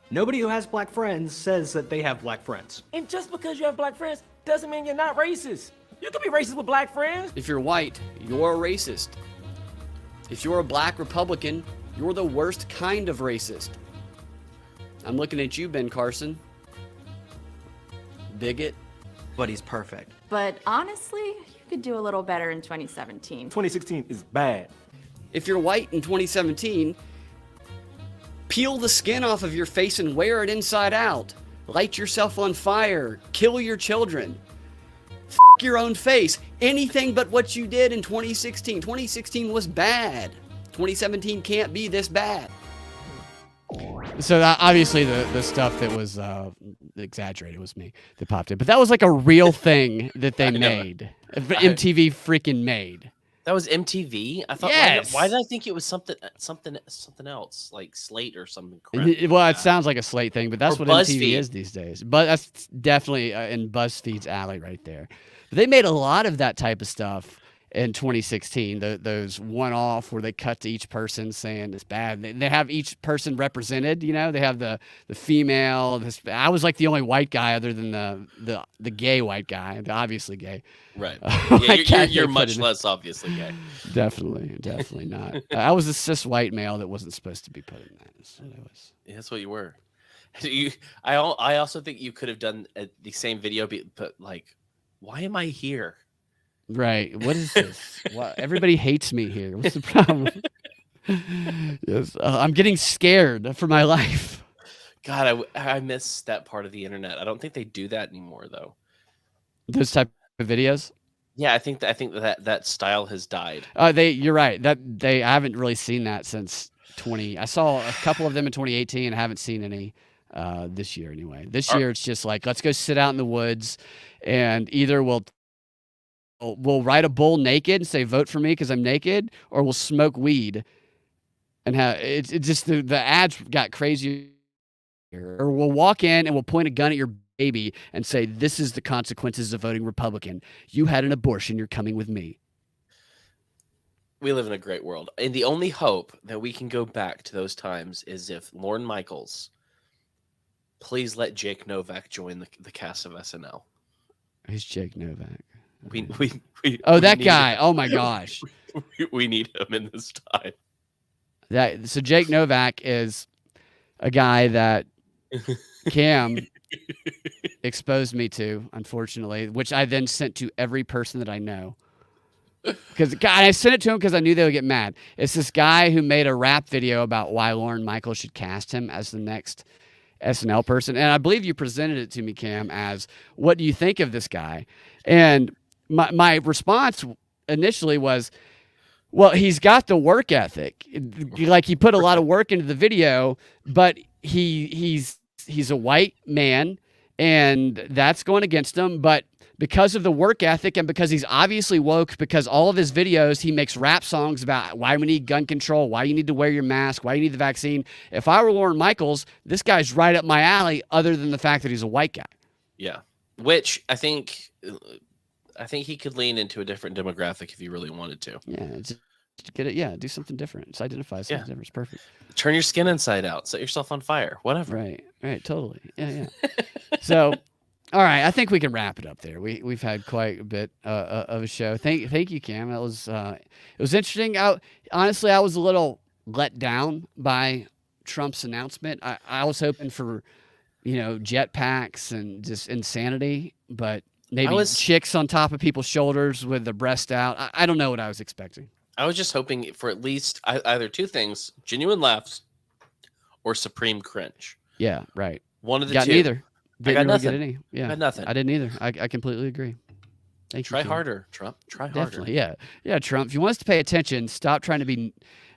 Nobody who has black friends says that they have black friends. And just because you have black friends doesn't mean you're not racist. You can be racist with black friends. If you're white, you're a racist. If you're a black Republican, you're the worst kind of racist. I'm looking at you, Ben Carson. Bigot. But he's perfect. But honestly, you could do a little better in 2017. 2016 is bad. If you're white in 2017, peel the skin off of your face and wear it inside out. Light yourself on fire. Kill your children. F your own face. Anything but what you did in 2016. 2016 was bad. 2017 can't be this bad. So obviously the stuff that was exaggerated was me that popped in. But that was like a real thing that they made. MTV freaking made. That was MTV. I thought. Yes. Why did I think it was something else, like Slate or something? Well, it sounds like a Slate thing, but that's Or what BuzzFeed. MTV is these days. But that's definitely in BuzzFeed's alley right there. But they made a lot of that type of stuff in 2016. Those one-off where they cut to each person saying it's bad. They have each person represented. You know, they have the female. I was like the only white guy other than the gay white guy, the obviously gay. Right. Yeah, you're much less obviously gay. Definitely not. I was a cis white male that wasn't supposed to be put in that. That's what I was. Yeah, that's what you were. I also think you could have done the same video, but like, why am I here? Right. What is this? Everybody hates me here. What's the problem? Yes, I'm getting scared for my life. God, I miss that part of the internet. I don't think they do that anymore, though. Those type of videos. Yeah, I think that style has died. You're right. I haven't really seen that since 20. I saw a couple of them in 2018. I haven't seen any this year anyway. This year it's just like, let's go sit out in the woods, and either we'll ride a bull naked and say vote for me because I'm naked, or we'll smoke weed and have it just the ads got crazy. Or we'll walk in and we'll point a gun at your baby and say, this is the consequences of voting Republican. You had an abortion. You're coming with me. We live in a great world. And the only hope that we can go back to those times is if Lorne Michaels, please let Jake Novak join the cast of SNL. Who's Jake Novak? We that need guy. him. Oh my gosh. We need him in this time. So Jake Novak is a guy that Cam exposed me to, unfortunately, which I then sent to every person that I know. Because I sent it to him because I knew they would get mad. It's this guy who made a rap video about why Lorne Michaels should cast him as the next SNL person. And I believe you presented it to me, Cam, as, what do you think of this guy? And my response initially was, well, he's got the work ethic. Like, he put a lot of work into the video, but he's a white man, and that's going against him. But because of the work ethic and because he's obviously woke, because all of his videos, he makes rap songs about why we need gun control, why you need to wear your mask, why you need the vaccine. If I were Lorne Michaels, this guy's right up my alley, other than the fact that he's a white guy. Yeah. Which I think he could lean into a different demographic if he really wanted to. Yeah. Just get it. Yeah. Do something different. Just identify something different. It's perfect. Turn your skin inside out. Set yourself on fire. Whatever. Right. Totally. Yeah. So, all right, I think we can wrap it up there. We've had quite a bit of a show. Thank you, Cam. That was it was interesting. Honestly, I was a little let down by Trump's announcement. I was hoping for, jetpacks and just insanity, but maybe chicks on top of people's shoulders with the breast out. I don't know what I was expecting. I was just hoping for at least either two things: genuine laughs or supreme cringe. Yeah, right. One of the got two. Neither. Didn't really get any. Yeah, I got nothing. I didn't either. I completely agree. Thank you. Try harder, Trump. Try harder. Definitely. Yeah, Trump. If you want us to pay attention, stop trying to be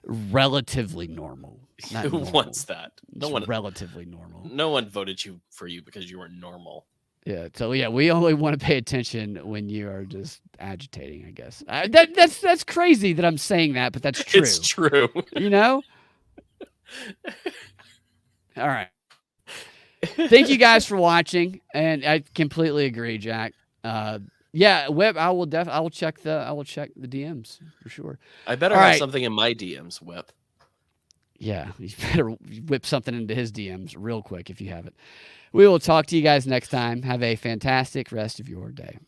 relatively normal. Not Who normal. wants that? No Just one. relatively normal. No one voted for you because you were normal. Yeah. So we only want to pay attention when you are just agitating, I guess. That's crazy that I'm saying that, but that's true. It's true. All right. Thank you guys for watching, and I completely agree, Jack. Whip, I will check the DMs for sure. I better have something in my DMs, Whip. Yeah, you better whip something into his DMs real quick if you have it. We will talk to you guys next time. Have a fantastic rest of your day.